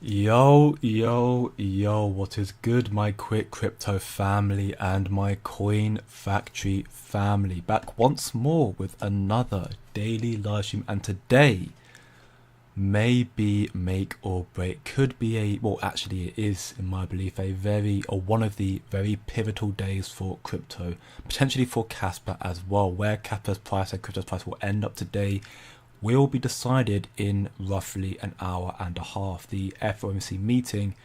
Yo, what is good, my quick crypto family and my coin factory family? Back once more with another daily live stream, and today may be make or break. Could be actually it is, in my belief, one of the very pivotal days for crypto, potentially for Casper as well, where Casper's price and crypto's price will end up today will be decided in roughly an hour and a half. The FOMC meeting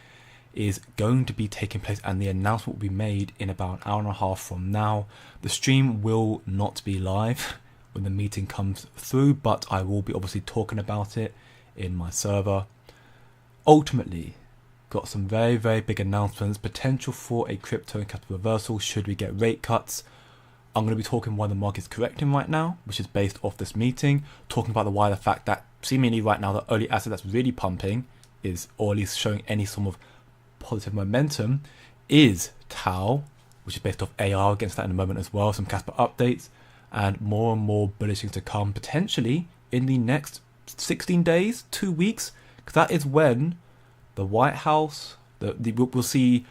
is going to be taking place and the announcement will be made in about an hour and a half from now. The stream will not be live when the meeting comes through, but I will be obviously talking about it in my server. Ultimately, got some very big announcements, potential for a crypto and capital reversal should we get rate cuts. I'm going to be talking why the market's correcting right now, which is based off this meeting, talking about the fact that seemingly right now the only asset that's really pumping is, or at least showing any sort of positive momentum, is Tau, which is based off AR, against that in a moment as well, some Casper updates, and more bullish things to come, potentially in the next 16 days, 2 weeks, because that is when the White House, we'll see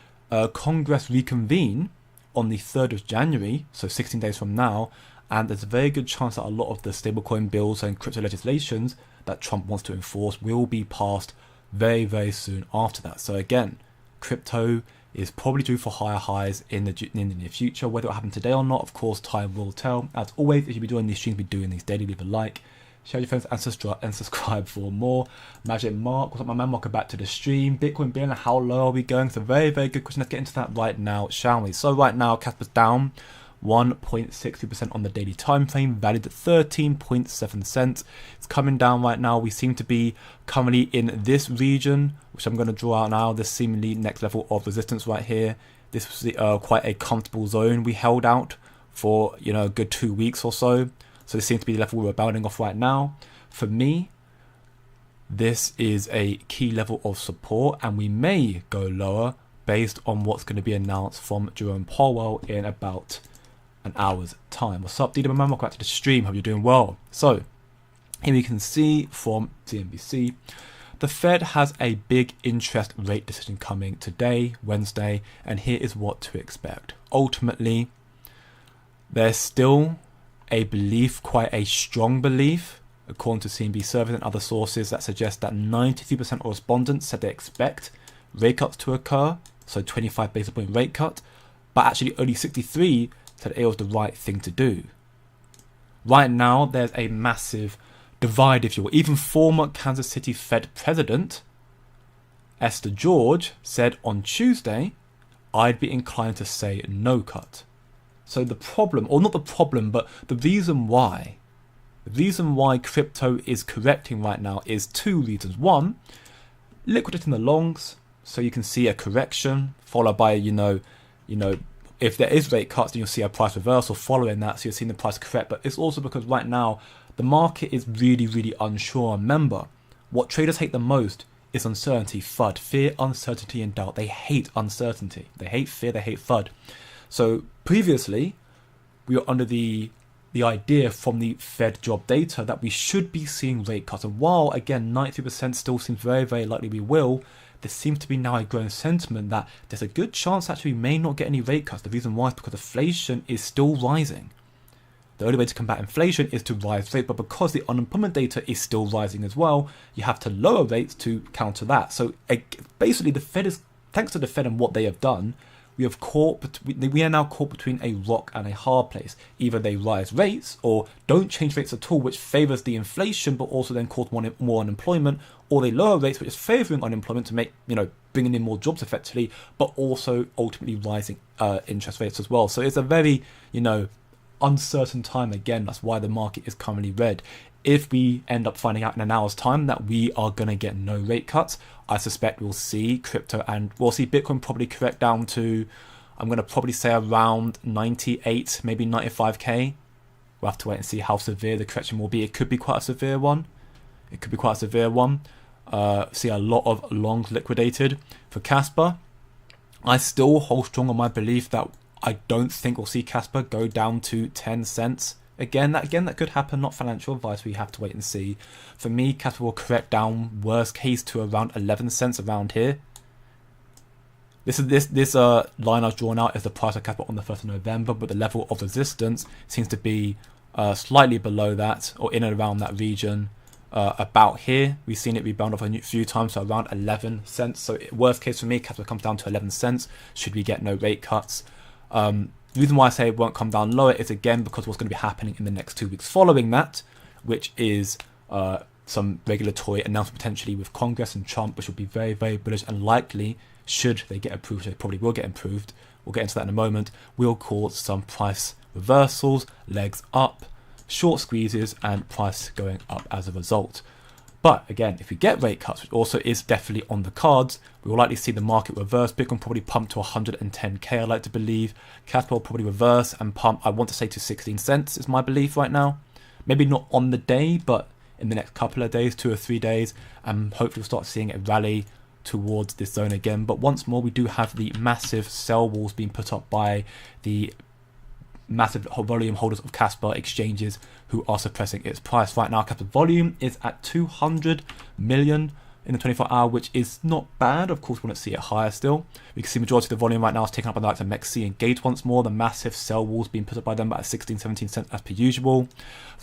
Congress reconvene on the 3rd of January, so 16 days from now, and there's a very good chance that a lot of the stablecoin bills and crypto legislations that Trump wants to enforce will be passed very soon after that. So again, crypto is probably due for higher highs in the near future. Whether it will happen today or not, of course, time will tell. As always, if you be doing these streams, be doing these daily, leave a like, share your friends and subscribe for more. Magic Mark, what's up my man? Welcome back to the stream. Bitcoin being, how low are we going? It's a very good question. Let's get into that right now, shall we? So right now, Casper's down 1.62% on the daily time frame, valued at 13.7 cents. It's coming down right now. We seem to be currently in this region, which I'm going to draw out now, this seemingly next level of resistance right here. This was quite a comfortable zone we held out for, a good 2 weeks or so. So this seems to be the level we're bounding off right now. For me, this is a key level of support, and we may go lower based on what's going to be announced from Jerome Powell in about an hour's time. What's up, DW? Welcome back to the stream. Hope you're doing well. So here we can see from CNBC, the Fed has a big interest rate decision coming today, Wednesday, and here is what to expect. Ultimately, there's still a belief, quite a strong belief, according to CNBC surveys and other sources, that suggest that 93% of respondents said they expect rate cuts to occur, so 25 basis point rate cut, but actually only 63 said it was the right thing to do. Right now, there's a massive divide, if you will. Even former Kansas City Fed President Esther George said on Tuesday, I'd be inclined to say no cut. So the problem, or not the problem, but the reason why crypto is correcting right now is two reasons. One, liquidity in the longs, so you can see a correction followed by, if there is rate cuts, then you'll see a price reversal following that, so you're seeing the price correct. But it's also because right now the market is really unsure. Remember, what traders hate the most is uncertainty, FUD, fear, uncertainty, and doubt. They hate uncertainty. They hate fear. They hate FUD. So previously, we were under the idea from the Fed job data that we should be seeing rate cuts. And while, again, 93% still seems very likely we will, there seems to be now a growing sentiment that there's a good chance actually we may not get any rate cuts. The reason why is because inflation is still rising. The only way to combat inflation is to rise rates, but because the unemployment data is still rising as well, you have to lower rates to counter that. So basically, the Fed is, thanks to the Fed and what they have done, we are now caught between a rock and a hard place. Either they rise rates or don't change rates at all, which favors the inflation, but also then cause more unemployment, or they lower rates, which is favoring unemployment to make, bringing in more jobs effectively, but also ultimately rising interest rates as well. So it's a very, uncertain time again. That's why the market is currently red. If we end up finding out in an hour's time that we are going to get no rate cuts, I suspect we'll see crypto and we'll see Bitcoin probably correct down to, I'm going to probably say around 98, maybe 95k. We'll have to wait and see how severe the correction will be. It could be quite a severe one. See a lot of longs liquidated. For Casper, I still hold strong on my belief that I don't think we'll see Casper go down to 10 cents Again, that could happen. Not financial advice. We have to wait and see. For me, Casper will correct down worst case to around 11 cents around here. This line I've drawn out is the price of Casper on the 1st of November, but the level of resistance seems to be slightly below that, or in and around that region. About here, we've seen it rebound off a few times, so around 11 cents. So worst case for me, Casper comes down to 11 cents should we get no rate cuts. The reason why I say it won't come down lower is again because what's going to be happening in the next 2 weeks following that, which is some regulatory announcement potentially with Congress and Trump, which will be very, very bullish and likely, should they get approved, they probably will get approved, we'll get into that in a moment, will cause some price reversals, legs up, short squeezes, and price going up as a result. But again, if we get rate cuts, which also is definitely on the cards, we will likely see the market reverse. Bitcoin probably pump to 110k, I like to believe. Casper will probably reverse and pump, I want to say, to 16 cents is my belief right now. Maybe not on the day, but in the next couple of days, 2 or 3 days, and hopefully we'll start seeing it rally towards this zone again. But once more, we do have the massive sell walls being put up by the massive volume holders of Casper exchanges who are suppressing its price. Right now, Casper volume is at 200 million in the 24-hour, which is not bad. Of course, we want to see it higher still. We can see majority of the volume right now is taken up by the likes of MEXC and Gate once more. The massive sell walls being put up by them at 16, 17 cents as per usual.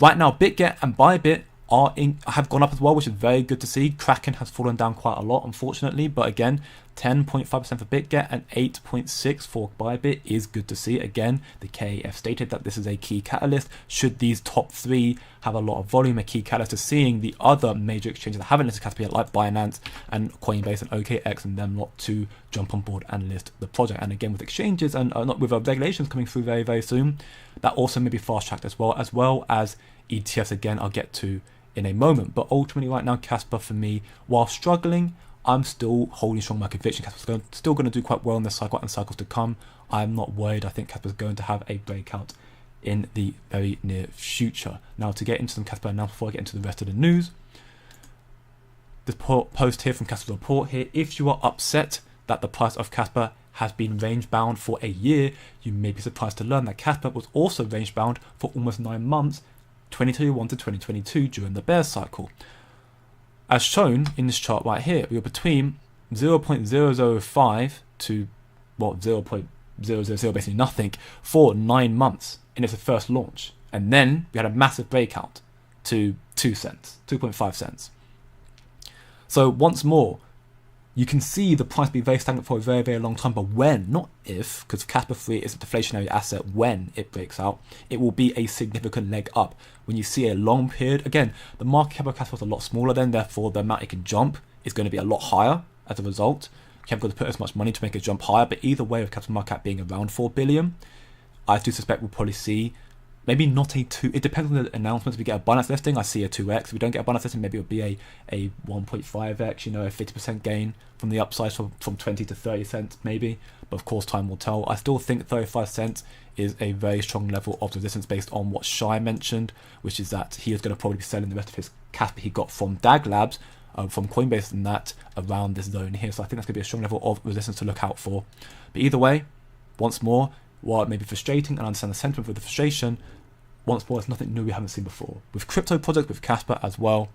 Right now, BitGet and Bybit have gone up as well, which is very good to see. Kraken has fallen down quite a lot, unfortunately, but again, 10.5% for BitGet and 8.6% for Bybit is good to see. Again, the KAF stated that this is a key catalyst. Should these top three have a lot of volume, a key catalyst to seeing the other major exchanges that haven't listed Casper yet, like Binance and Coinbase and OKX, and them lot to jump on board and list the project. And again, with exchanges and not with regulations coming through very, very soon, that also may be fast-tracked as well as ETFs. Again, I'll get to in a moment. But ultimately right now, Casper for me, while struggling, I'm still holding strong my conviction. Casper's still going to do quite well in this cycle and cycles to come. I'm not worried. I think Casper's going to have a breakout in the very near future. Now, to get into some Casper announcements before I get into the rest of the news, this post here from Casper's report here, if you are upset that the price of Casper has been range bound for a year, you may be surprised to learn that Casper was also range bound for almost 9 months, 2021 to 2022 during the bear cycle. As shown in this chart right here, we were between 0.005 to 0.000 basically nothing for 9 months in its first launch, and then we had a massive breakout to 2 cents, 2.5 cents. So once more, you can see the price be very stagnant for a very, very long time, but when, not if, because Casper 3 is a deflationary asset, when it breaks out, it will be a significant leg up. When you see a long period, again, the market cap of Casper is a lot smaller then, therefore the amount it can jump is going to be a lot higher as a result. You haven't got to put as much money to make it jump higher, but either way, with Casper market cap being around 4 billion, I do suspect we'll probably see maybe not a 2, it depends on the announcements. If we get a Binance listing, I see a 2x. If we don't get a Binance listing, maybe it'll be a 1.5x, a 50% gain from the upside from 20 to 30 cents maybe. But of course, time will tell. I still think 35 cents is a very strong level of resistance based on what Shai mentioned, which is that he is going to probably be selling the rest of his Casper he got from DAG Labs, from Coinbase and that, around this zone here. So I think that's going to be a strong level of resistance to look out for. But either way, once more, while it may be frustrating, and I understand the sentiment with the frustration, once more, it's nothing new we haven't seen before. With crypto projects, with Casper as well,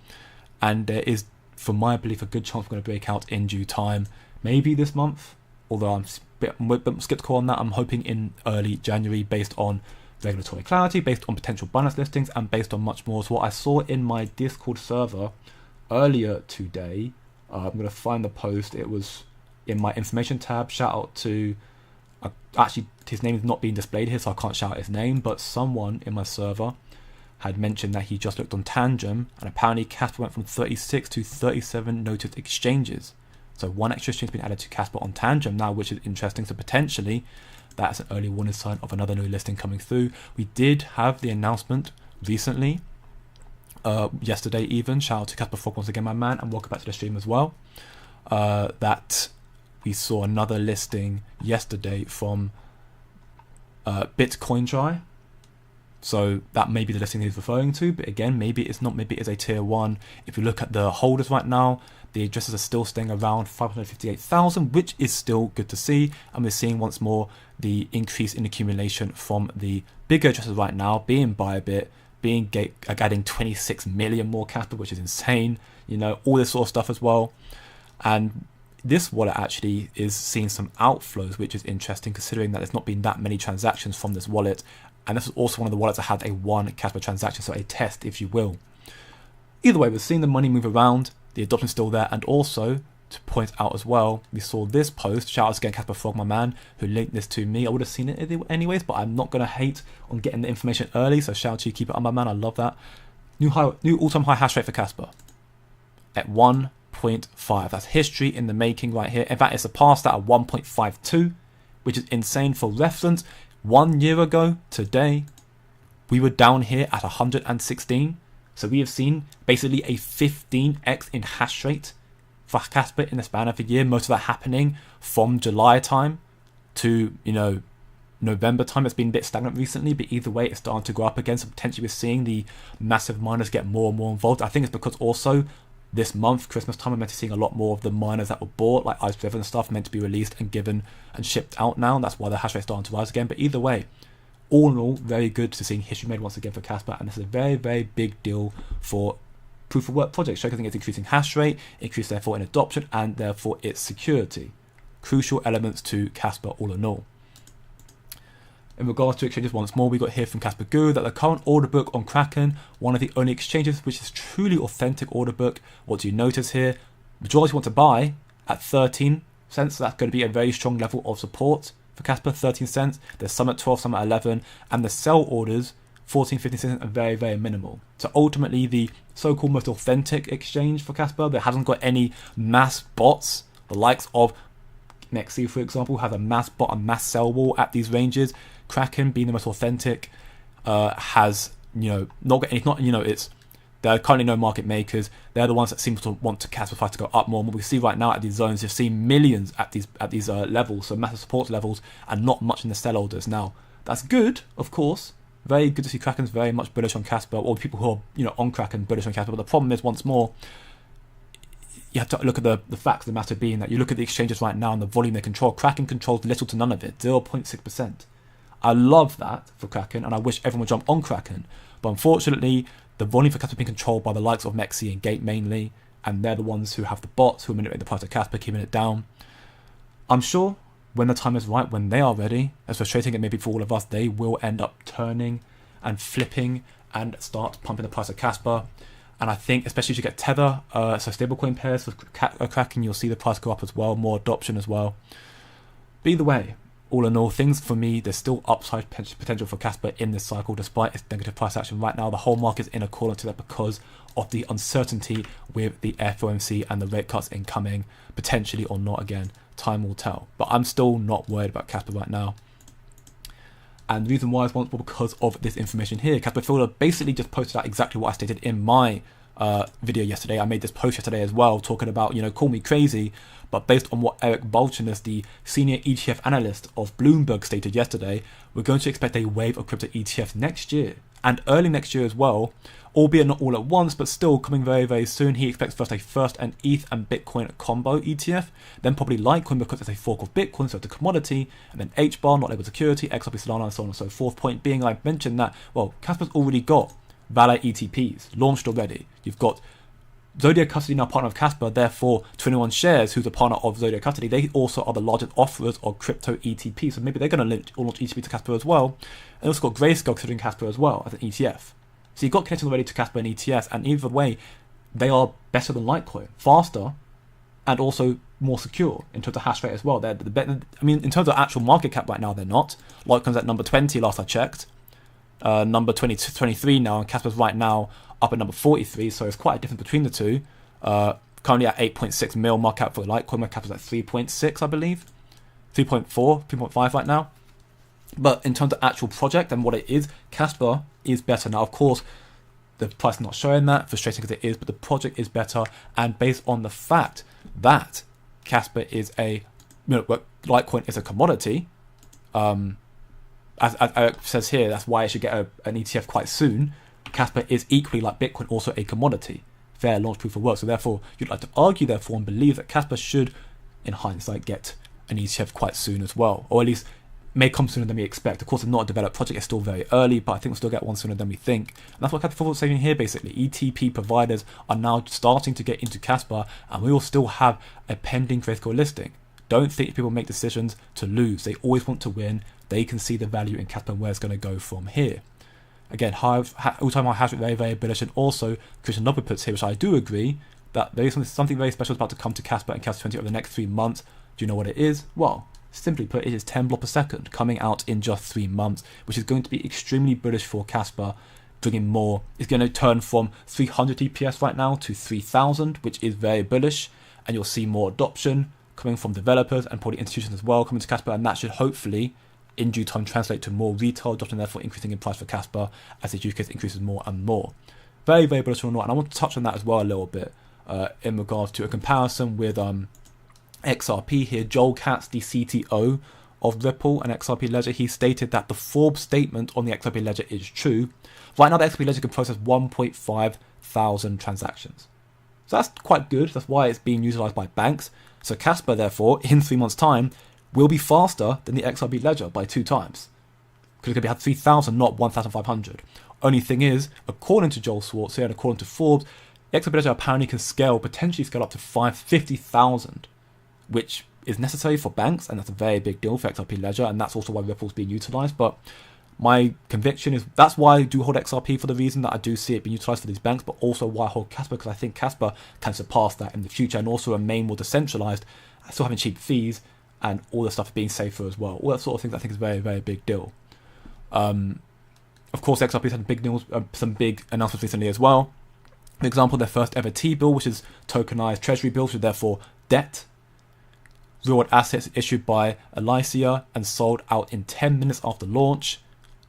and there is, for my belief, a good chance we're going to break out in due time. Maybe this month, although I'm a bit skeptical on that. I'm hoping in early January, based on regulatory clarity, based on potential Binance listings, and based on much more. So what I saw in my Discord server earlier today, I'm going to find the post. It was in my information tab. Shout out to... actually, his name is not being displayed here, so I can't shout his name, but someone in my server had mentioned that he just looked on Tangem, and apparently Casper went from 36 to 37 noted exchanges. So one extra exchange has been added to Casper on Tangem now, which is interesting. So potentially that's an early warning sign of another new listing coming through. We did have the announcement recently, yesterday even. Shout out to Casper Frog once again, my man, and welcome back to the stream as well. That we saw another listing yesterday from Bitcoin Dry. So that may be the listing he's referring to, but again, maybe it's not, maybe it's a tier 1. If you look at the holders right now, The addresses are still staying around 558,000, which is still good to see. And we're seeing once more the increase in accumulation from the bigger addresses right now, being Bybit, being adding 26 million more Casper, which is insane. You know, all this sort of stuff as well. And this wallet actually is seeing some outflows, which is interesting considering that there's not been that many transactions from this wallet. And this is also one of the wallets that had a one Casper transaction, so a test, if you will. Either way, we're seeing the money move around, the adoption's still there, and also to point out as well, we saw this post. Shout out again, Casper Frog, my man, who linked this to me. I would have seen it anyways, but I'm not going to hate on getting the information early, so shout out to you, keep it on, my man, I love that. New all-time high hash rate for Casper at 1.5. That's history in the making right here. In fact, it's surpassed that at 1.52, which is insane. For reference, 1 year ago today, we were down here at 116. So we have seen basically a 15x in hash rate for Casper in the span of a year. Most of that happening from July time to, you know, November time. It's been a bit stagnant recently, but either way, it's starting to go up again. So potentially we're seeing the massive miners get more and more involved. I think it's because also this month, Christmas time, we're meant to be seeing a lot more of the miners that were bought, like Ice Driven and stuff, meant to be released and given and shipped out now. And that's why the hash rate is starting to rise again. But either way, all in all, very good to seeing history made once again for Casper. And this is a very, very big deal for proof of work projects, showcasing its increasing hash rate, increase therefore in adoption, and therefore its security. Crucial elements to Casper all in all. In regards to exchanges, once more, we got here from Casper Guru that the current order book on Kraken, one of the only exchanges which is truly authentic order book. What do you notice here? Majority want to buy at 13 cents, so that's going to be a very strong level of support for Casper, 13 cents. There's some at 12, some at 11, and the sell orders, 14, 15 cents, are very, very minimal. So ultimately, the so-called most authentic exchange for Casper, that hasn't got any mass bots, the likes of Nexi, for example, has a mass bot and mass sell wall at these ranges. Kraken, being the most authentic, has, you know, not got any, not, you know, it's, there are currently no market makers. They're the ones that seem to want to Casper price to go up more. And what we see right now at these zones, you've seen millions at these levels, so massive support levels, and not much in the sell orders. Now, that's good, of course. Very good to see Kraken's very much bullish on Casper, or people who are, you know, on Kraken bullish on Casper. But the problem is, once more, you have to look at the facts of the matter being that you look at the exchanges right now and the volume they control. Kraken controls little to none of it, 0.6%. I love that for Kraken, and I wish everyone would jump on Kraken. But unfortunately, the volume for Casper being controlled by the likes of Mexi and Gate mainly, and they're the ones who have the bots who manipulate the price of Casper, keeping it down. I'm sure when the time is right, when they are ready, as frustrating it may be for all of us, they will end up turning and flipping and start pumping the price of Casper. And I think, especially as you get Tether, so stablecoin pairs for Kraken, you'll see the price go up as well, more adoption as well. But either way, all in all, things for me, there's still upside potential for Casper in this cycle, despite its negative price action right now. The whole market is in accordance to that because of the uncertainty with the FOMC and the rate cuts incoming, potentially or not again. Time will tell. But I'm still not worried about Casper right now. And the reason why is once more because of this information here. Casper Fielder basically just posted out exactly what I stated in my video yesterday. I made this post yesterday as well, talking about, you know, call me crazy, but based on what Eric Balchunas, the senior ETF analyst of Bloomberg, stated yesterday, we're going to expect a wave of crypto ETFs next year and early next year as well, albeit not all at once, but still coming very, very soon. He expects first an ETH and Bitcoin combo ETF, then probably Litecoin because it's a fork of Bitcoin, so it's a commodity, and then HBAR, not labeled security, XRP, Solana, and so on and so forth. Point being, I mentioned that, well, Casper's already got Valet ETPs launched already. You've got Zodiac Custody now partner of Casper, therefore 21 Shares, who's a partner of Zodiac Custody, they also are the largest offerers of crypto ETP, so maybe they're going to launch ETP to Casper as well. And also got Grayscale considering Casper as well as an ETF. So you've got connections already to Casper and ETFs, and either way, they are better than Litecoin, faster, and also more secure in terms of hash rate as well. They're the better. I mean, in terms of actual market cap right now, they're not. Litecoin's at number 20 last I checked. Number 23 now, and Casper's right now up at number 43, so it's quite a difference between the two. Currently at 8.6 mil market cap for Litecoin, my cap is at 3.6, I believe. 3.4, 3.5 right now. But in terms of actual project and what it is, Casper is better. Now, of course, the price is not showing that, frustrating as it is, but the project is better. And based on the fact that Casper is Litecoin is a commodity, as Eric says here, that's why I should get an ETF quite soon. Casper is equally like Bitcoin, also a commodity. fair launch proof of work. So therefore, you'd like to argue, therefore, and believe that Casper should, in hindsight, get an ETF quite soon as well, or at least may come sooner than we expect. Of course, it's not a developed project, it's still very early, but I think we'll still get one sooner than we think. And that's what Casper is saying here, basically. ETP providers are now starting to get into Casper, and we will still have a pending critical listing. Don't think people make decisions to lose. They always want to win. They can see the value in Casper and where it's going to go from here. Again, all-time high hash rate, very, very bullish. And also, Christian Lopez puts here, which I do agree, that there is something very special about to come to Casper and Casper 20 over the next 3 months. Do you know what it is? Well, simply put, it is 10 block per second coming out in just 3 months, which is going to be extremely bullish for Casper, bringing more. It's going to turn from 300 EPS right now to 3,000, which is very bullish, and you'll see more adoption coming from developers and probably institutions as well coming to Casper, and that should hopefully in due time translate to more retail adoption, therefore increasing in price for Casper as the use case increases more and more. Very, very bullish on all, and I want to touch on that as well a little bit in regards to a comparison with XRP here. Joel Katz, the CTO of Ripple and XRP Ledger, he stated that the Forbes statement on the XRP Ledger is true. Right now, the XRP Ledger can process 1.5 thousand transactions. So that's quite good. That's why it's being utilized by banks. So Casper, therefore, in 3 months' time, will be faster than the XRP Ledger by 2 times. Because it's going to have 3,000, not 1,500. Only thing is, according to Joel Swartz here and according to Forbes, the XRP Ledger apparently can potentially scale up to 50,000, which is necessary for banks, and that's a very big deal for XRP Ledger, and that's also why Ripple's being utilized. But my conviction is that's why I do hold XRP, for the reason that I do see it being utilized for these banks, but also why I hold Casper, because I think Casper can surpass that in the future and also remain more decentralized, still having cheap fees, and all the stuff being safer as well. All that sort of things I think is a very, very big deal. Of course, XRP's had big deals, some big announcements recently as well. For example, their first ever T-bill, which is tokenized treasury bills, which are therefore debt. Real-world assets issued by Alicia and sold out in 10 minutes after launch.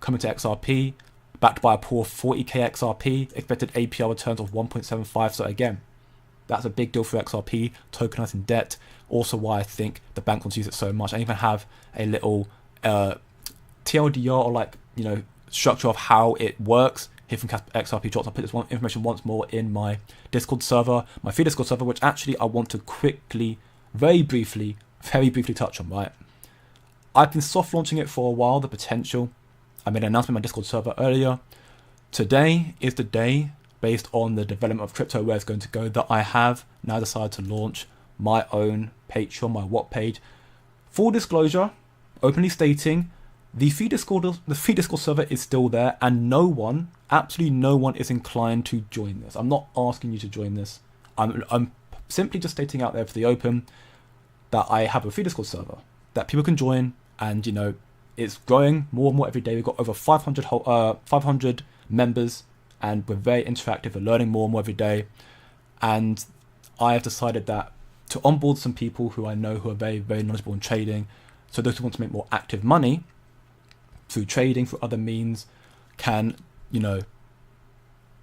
Coming to XRP, backed by a pool of 40k XRP, expected APR returns of 1.75. So again, that's a big deal for XRP, tokenizing debt. Also why I think the bank wants to use it so much. I even have a little TLDR, or structure of how it works here from XRP Drops. I'll put this information once more in my Discord server, my free Discord server, which actually I want to quickly, very briefly touch on, right? I've been soft launching it for a while, the potential. I made an announcement on my Discord server earlier. Today is the day, based on the development of crypto, where it's going to go, that I have now decided to launch my own Patreon, my Watt page. Full disclosure, openly stating, the free Discord server is still there, and no one, absolutely no one, is inclined to join this. I'm not asking you to join this. I'm simply just stating out there for the open that I have a free Discord server that people can join, and it's growing more and more every day. We've got over 500 members, and we're very interactive. We're learning more and more every day, and I have decided that to onboard some people who I know who are very, very knowledgeable in trading, so those who want to make more active money through trading, through other means, can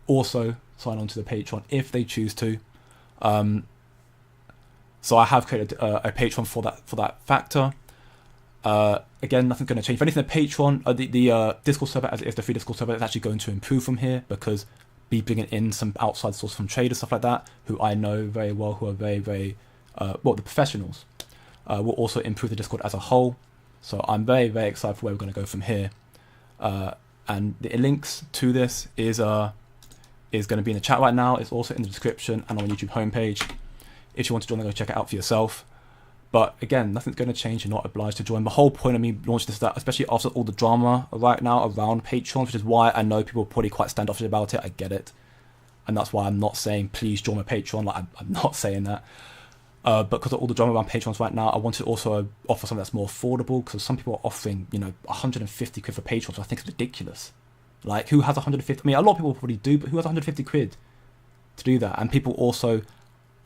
also sign on to the Patreon if they choose to. So I have created a Patreon for that factor. Again, nothing's going to change. If anything, the Patreon, the Discord server, as it is the free Discord server, is actually going to improve from here, because be bringing in some outside source from traders, stuff like that, who I know very well, who are very, very, the professionals, will also improve the Discord as a whole. So I'm very, very excited for where we're going to go from here. And the links to this is going to be in the chat right now. It's also in the description and on the YouTube homepage. If you want to join, go check it out for yourself. But again, nothing's going to change. You're not obliged to join. The whole point of me launching this, that, especially after all the drama right now around Patreon, which is why I know people are probably quite standoffish about it. I get it. And that's why I'm not saying, please join my Patreon. I'm not saying that. But because of all the drama around Patrons right now, I wanted to also offer something that's more affordable, because some people are offering, 150 quid for Patrons, which I think is ridiculous. Like, who has 150? I mean, a lot of people probably do, but who has 150 quid to do that? And people also,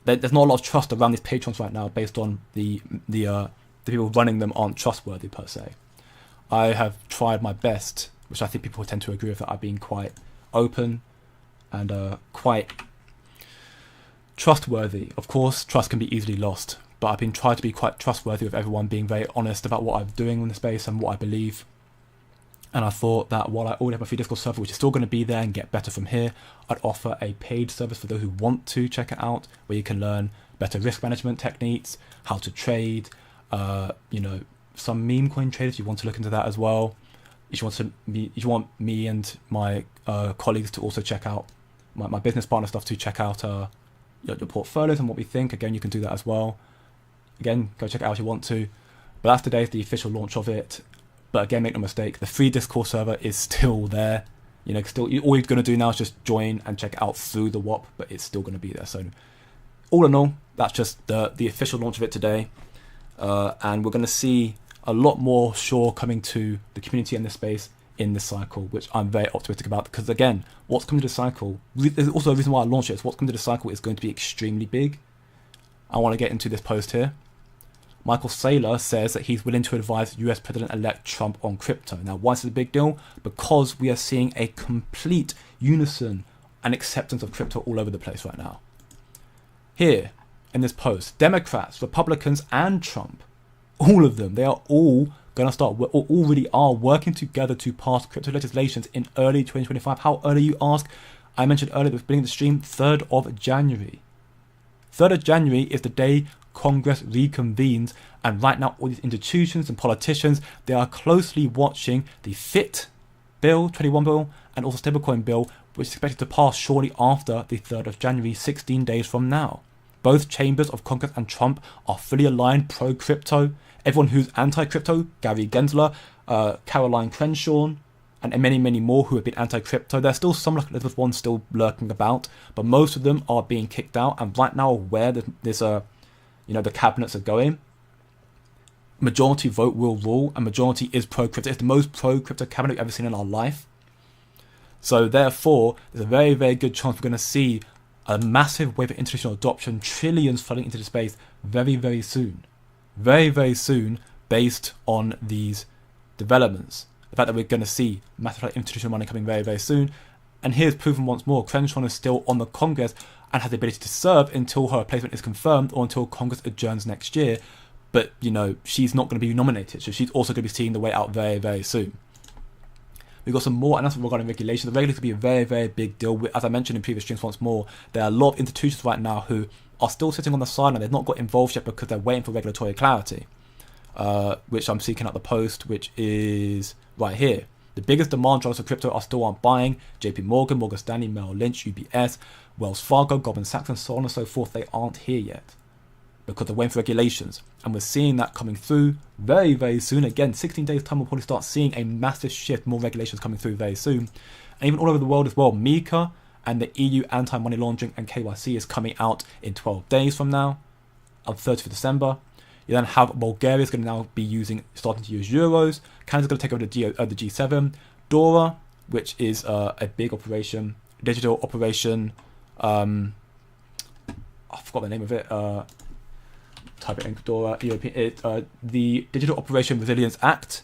there's not a lot of trust around these Patrons right now, based on the people running them aren't trustworthy per se. I have tried my best, which I think people tend to agree with, that I've been quite open and quite trustworthy. Of course, trust can be easily lost, but I've been trying to be quite trustworthy with everyone, being very honest about what I'm doing in the space and what I believe. And I thought that while I already have a free Discord server, which is still going to be there and get better from here, I'd offer a paid service for those who want to check it out, where you can learn better risk management techniques, how to trade, some meme coin traders. You want to look into that as well. If you want me and my colleagues to also check out my business partner stuff, to check out your portfolios and what we think. Again, you can do that as well. Again, go check it out if you want to. But that's today's the official launch of it. But again, make no mistake, the free Discord server is still there. All you're going to do now is just join and check it out through the WAP, but it's still going to be there. So all in all, that's just the official launch of it today. And we're going to see a lot more coming to the community in this space in this cycle, which I'm very optimistic about, because again, what's coming to the cycle, there's also a reason why I launched it, is what's coming to the cycle is going to be extremely big. I want to get into this post here. Michael Saylor says that he's willing to advise US President-elect Trump on crypto. Now, why is this a big deal? Because we are seeing a complete unison and acceptance of crypto all over the place right now. Here, in this post, Democrats, Republicans, and Trump, all of them, they are all going to start, or already are, working together to pass crypto legislations in early 2025. How early, you ask? I mentioned earlier at the beginning of the stream, 3rd of January. 3rd of January is the day Congress reconvenes, and right now all these institutions and politicians, they are closely watching the FIT bill, 21 bill, and also stablecoin bill, which is expected to pass shortly after the 3rd of January, 16 days from now. Both chambers of Congress and Trump are fully aligned pro-crypto. Everyone who's anti-crypto, Gary Gensler, Caroline Crenshaw, and many, many more who have been anti-crypto. There's still some, like Elizabeth Warren, still lurking about, but most of them are being kicked out, and right now where there's the cabinets are going, majority vote will rule, and majority is pro-crypto. It's the most pro-crypto cabinet we've ever seen in our life. So therefore, there's a very, very good chance we're going to see a massive wave of international adoption, trillions flooding into the space very, very soon. Very, very soon, based on these developments. The fact that we're going to see massive institutional money coming very, very soon. And here's proven once more, Crenshaw is still on the Congress and has the ability to serve until her replacement is confirmed or until Congress adjourns next year. But, she's not going to be nominated, so she's also going to be seeing the way out very, very soon. We've got some more announcements regarding regulation. The regulation could be a very, very big deal. As I mentioned in previous streams once more, there are a lot of institutions right now who are still sitting on the side and they've not got involved yet because they're waiting for regulatory clarity, which I'm seeking out the post, which is right here. The biggest demand drivers for crypto are still aren't buying. JP Morgan, Morgan Stanley, Merrill Lynch, UBS, Wells Fargo, Goldman Sachs, and so on and so forth. They aren't here yet because they're waiting for regulations. And we're seeing that coming through very, very soon. Again, 16 days time, we'll probably start seeing a massive shift, more regulations coming through very soon. And even all over the world as well, MiCA and the EU anti-money laundering and KYC is coming out in 12 days from now, on 30th of December. You then have Bulgaria is going to now be starting to use euros. Canada's going to take over the G7. DORA, which is a big operation, digital operation. I forgot the name of it. Type it in DORA. The Digital Operation Resilience Act,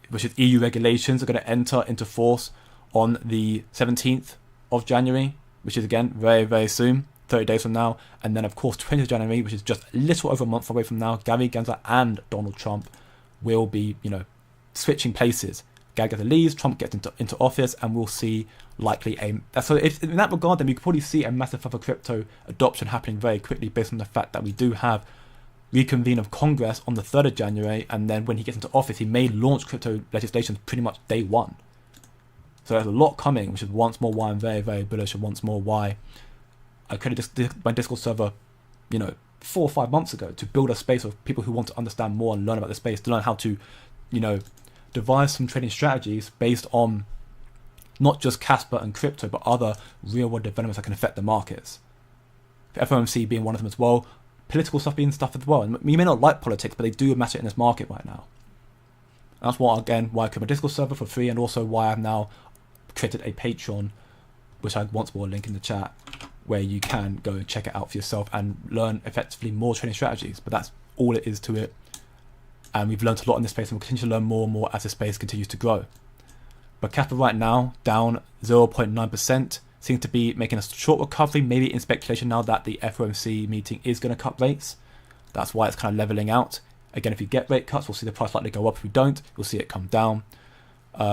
which is EU regulations, are going to enter into force on the 17th of January, which is again very, very soon. 30 days from now, and then of course 20th of January, which is just a little over a month away from now, Gary Gensler and Donald Trump will be, switching places. Gary Gensler leaves, Trump gets into office, and we'll see likely so if in that regard, then we could probably see a massive further crypto adoption happening very quickly based on the fact that we do have reconvene of Congress on the 3rd of January, and then when he gets into office, he may launch crypto legislation pretty much day one. So there's a lot coming, which is once more why I'm very, very bullish, and once more why I created my Discord server, 4 or 5 months ago to build a space of people who want to understand more and learn about the space, to learn how to, devise some trading strategies based on not just Casper and crypto, but other real-world developments that can affect the markets. FOMC being one of them as well, political stuff being stuff as well. And you may not like politics, but they do matter in this market right now. And that's why I created my Discord server for free, and also why I've now created a Patreon, which I once more link in the chat, where you can go and check it out for yourself and learn effectively more trading strategies. But that's all it is to it. And we've learned a lot in this space, and we'll continue to learn more and more as the space continues to grow. But Casper right now, down 0.9%, seems to be making a short recovery, maybe in speculation now that the FOMC meeting is going to cut rates. That's why it's kind of leveling out. Again, if we get rate cuts, we'll see the price likely go up. If we don't, we'll see it come down.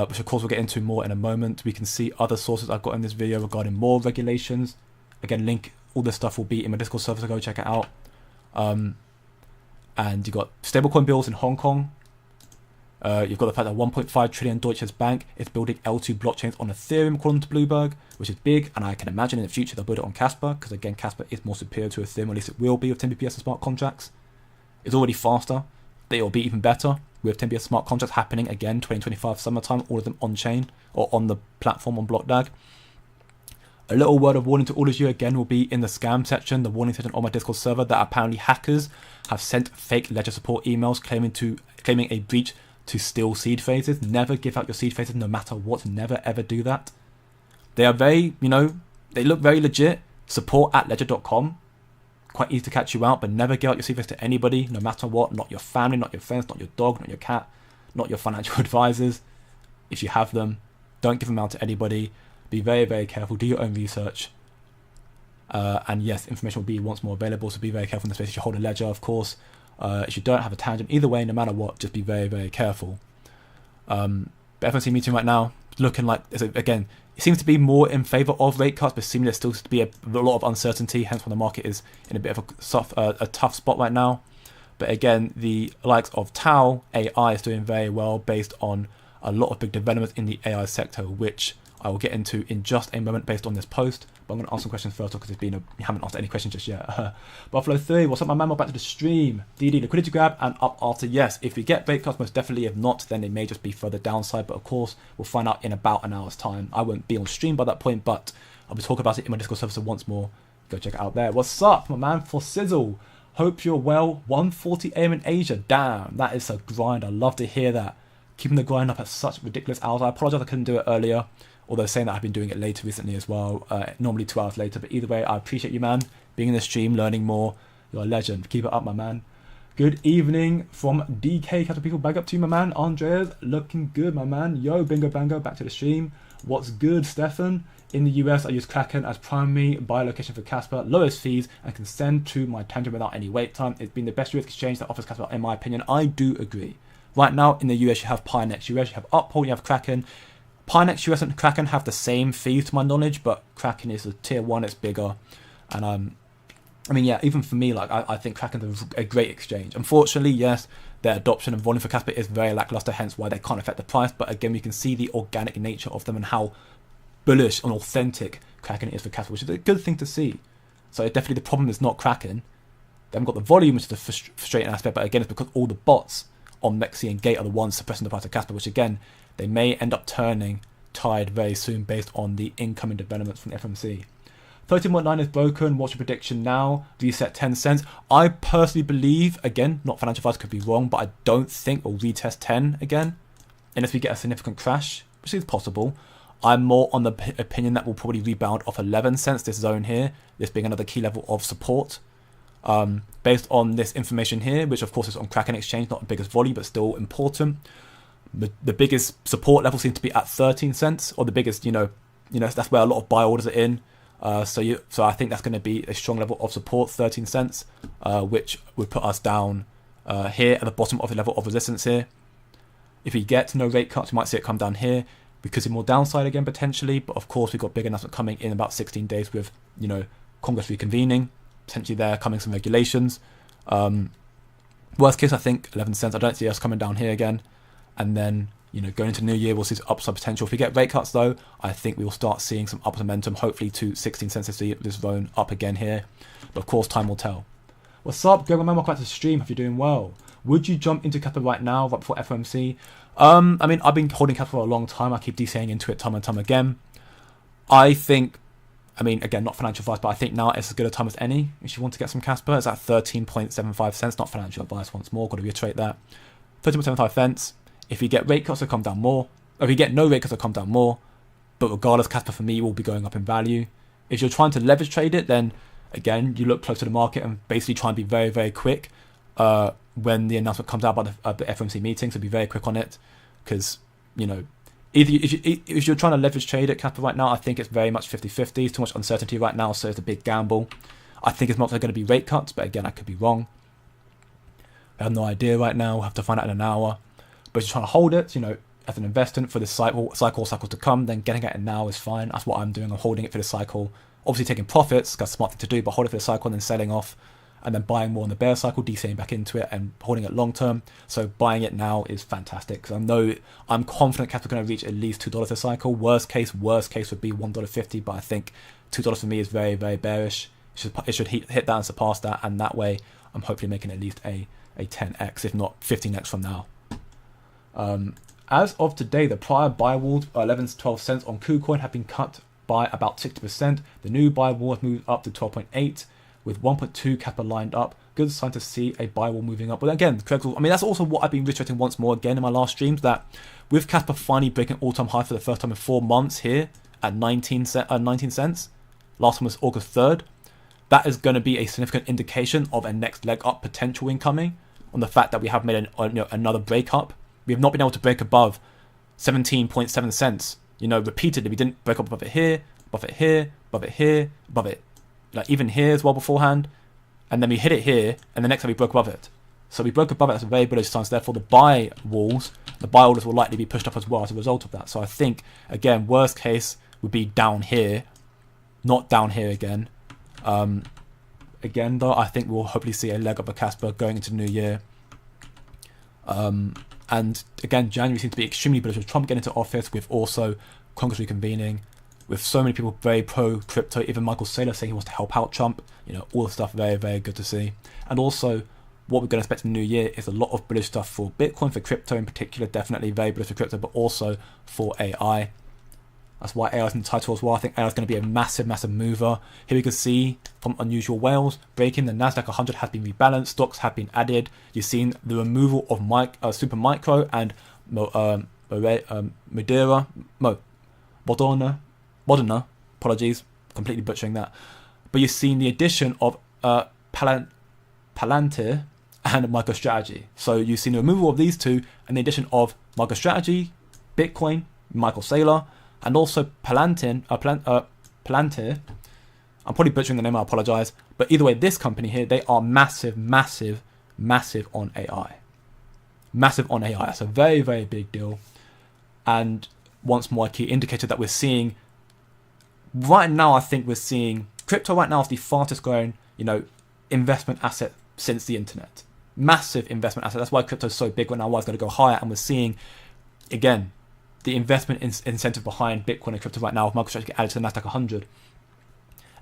which of course we'll get into more in a moment. We can see other sources I've got in this video regarding more regulations. Again, link, all this stuff will be in my Discord server, so go check it out. And you've got stablecoin bills in Hong Kong. You've got the fact that 1.5 trillion Deutsche Bank is building L2 blockchains on Ethereum, according to Bloomberg, which is big, and I can imagine in the future they'll build it on Casper, because again, Casper is more superior to Ethereum, at least it will be with 10 BPS and smart contracts. It's already faster, but it'll be even better with 10 BPS smart contracts happening again 2025 summertime, all of them on chain or on the platform on BlockDAG. A little word of warning to all of you again will be in the scam section, the warning section on my Discord server, that apparently hackers have sent fake ledger support emails claiming a breach to steal seed phrases. Never give out your seed phrases no matter what. Never ever do that. They are very, they look very legit. Support@ledger.com. Quite easy to catch you out, but never give out your seed phrase to anybody, no matter what. Not your family, not your friends, not your dog, not your cat, not your financial advisors. If you have them, don't give them out to anybody. Be very, very careful. Do your own research. And yes, information will be once more available, so be very careful in the space. If you hold a ledger, of course. If you don't have a tangent, either way, no matter what, just be very, very careful. The FOMC meeting right now, looking like, again, it seems to be more in favour of rate cuts, but seemingly there still to be a lot of uncertainty, hence why the market is in a bit of a tough spot right now. But again, the likes of Tau AI is doing very well based on a lot of big developments in the AI sector, which I will get into in just a moment based on this post. But I'm going to ask some questions first because you haven't asked any questions just yet. Buffalo 3, what's up, my man? We're back to the stream. DD, liquidity grab and up after. Yes, if we get rate cuts, most definitely. If not, then it may just be further downside. But of course, we'll find out in about an hour's time. I won't be on stream by that point, but I'll be talking about it in my Discord server. So once more, go check it out there. What's up, my man? For Sizzle, hope you're well. 1:40 AM in Asia. Damn, that is a grind. I love to hear that. Keeping the grind up at such ridiculous hours. I apologize I couldn't do it earlier. Although saying that I've been doing it later recently as well, normally 2 hours later. But either way, I appreciate you, man. Being in the stream, learning more. You're a legend. Keep it up, my man. Good evening from DK. Capital People. Back up to you, my man. Andreas, looking good, my man. Yo, bingo bango. Back to the stream. What's good, Stefan? In the US, I use Kraken as primary buy location for Casper. Lowest fees and can send to my tangent without any wait time. It's been the best risk exchange that offers Casper, in my opinion. I do agree. Right now, in the US, you have Pinex US, you have Uphold, you have Kraken. Pinex US and Kraken have the same fees to my knowledge, but Kraken is a tier 1, it's bigger. And I mean, yeah, even for me, like I think Kraken's a great exchange. Unfortunately, yes, their adoption and volume for Casper is very lackluster, hence why they can't affect the price. But again, we can see the organic nature of them and how bullish and authentic Kraken is for Casper, which is a good thing to see. So definitely the problem is not Kraken. They haven't got the volume, which is the frustrating aspect, but again, it's because all the bots on Mexi and Gate are the ones suppressing the price of Casper, which again, they may end up turning tide very soon based on the incoming developments from the FOMC. 13.9 is broken. What's your prediction now? Reset 10 cents. I personally believe, again, not financial advice, could be wrong, but I don't think we'll retest 10 again unless we get a significant crash, which is possible. I'm more on the opinion that we'll probably rebound off 11 cents, this zone here, this being another key level of support. Based on this information here, which of course is on Kraken Exchange, not the biggest volume, but still important. The biggest support level seems to be at 13 cents, or the biggest, that's where a lot of buy orders are in. So I think that's going to be a strong level of support, 13 cents, which would put us down here at the bottom of the level of resistance here. If we get no rate cuts, we might see it come down here. We could see more downside again potentially, but of course we've got big announcement coming in about 16 days with, Congress reconvening. Potentially there coming some regulations. Worst case, I think 11 cents. I don't see us coming down here again. And then, going into New Year, we'll see upside potential. If we get rate cuts, though, I think we will start seeing some upward momentum, hopefully to 16 cents to see this zone up again here. But of course, time will tell. What's up, Greg? Welcome back to the stream. Hope you're doing well. Would you jump into Casper right now, right before FOMC? I mean, I've been holding Casper for a long time. I keep DCing into it time and time again. Again, not financial advice, but I think now it's as good a time as any if you want to get some Casper. It's at 13.75 cents, not financial advice once more, got to reiterate that. 13.75 cents. If you get rate cuts, it'll come down more. Or if you get no rate cuts, it'll come down more. But regardless, Casper for me will be going up in value. If you're trying to leverage trade it, then again, you look close to the market and basically try and be very, very quick when the announcement comes out about the FOMC meeting. So be very quick on it because, if you're trying to leverage trade at Casper right now, I think it's very much 50-50. There's too much uncertainty right now, so it's a big gamble. I think it's not going to be rate cuts, but again, I could be wrong. I have no idea right now. We'll have to find out in an hour. But if you're trying to hold it, as an investment for this cycles to come, then getting it now is fine. That's what I'm doing. I'm holding it for the cycle. Obviously taking profits, that's a smart thing to do, but holding it for the cycle and then selling off and then buying more in the bear cycle, DCAing back into it and holding it long term. So buying it now is fantastic because I know I'm confident Casper's going to reach at least $2 a cycle. Worst case would be $1.50, but I think $2 for me is very, very bearish. It should hit that and surpass that, and that way I'm hopefully making at least a 10x, if not 15x from now. As of today, the prior buy walls, 11 to 12 cents on KuCoin, have been cut by about 60%. The new buy wall has moved up to 12.8 with 1.2 Kappa lined up. Good sign to see a buy wall moving up. But again, that's also what I've been reiterating once more again in my last streams, that with Casper finally breaking all-time high for the first time in 4 months here at 19 cents, last one was August 3rd, that is going to be a significant indication of a next leg up potential incoming, on the fact that we have made another break up. We have not been able to break above 17.7 cents. Repeatedly, we didn't break up above it here, above it here, above it here, above it, like even here as well beforehand, and then we hit it here, and the next time we broke above it. So we broke above it. That's a very bullish sign. So therefore, the buy orders will likely be pushed up as well as a result of that. So I think again, worst case would be down here, not down here again. Again, though, I think we'll hopefully see a leg up of Casper going into the new year. And again, January seems to be extremely bullish with Trump getting into office, with also Congress reconvening, with so many people very pro crypto, even Michael Saylor saying he wants to help out Trump. All the stuff very, very good to see. And also, what we're going to expect in the new year is a lot of bullish stuff for Bitcoin, for crypto in particular, definitely very bullish for crypto, but also for AI. That's why AI is in the title as well. I think AI is going to be a massive, massive mover. Here we can see from Unusual Whales breaking, the Nasdaq 100 has been rebalanced, stocks have been added. You've seen the removal of Super Micro and Moderna, apologies, completely butchering that. But you've seen the addition of Palantir and MicroStrategy. So you've seen the removal of these two and the addition of MicroStrategy, Bitcoin, Michael Saylor, and also Palantir. I'm probably butchering the name, I apologize. But either way, this company here, they are massive, massive, massive on AI. Massive on AI. That's a very, very big deal. And once more, a key indicator that we're seeing right now, I think we're seeing crypto right now is the fastest growing, investment asset since the internet. Massive investment asset. That's why crypto is so big right now, why it's going to go higher. And we're seeing, again, the investment incentive behind Bitcoin and crypto right now, with MicroStrategy added to the Nasdaq 100.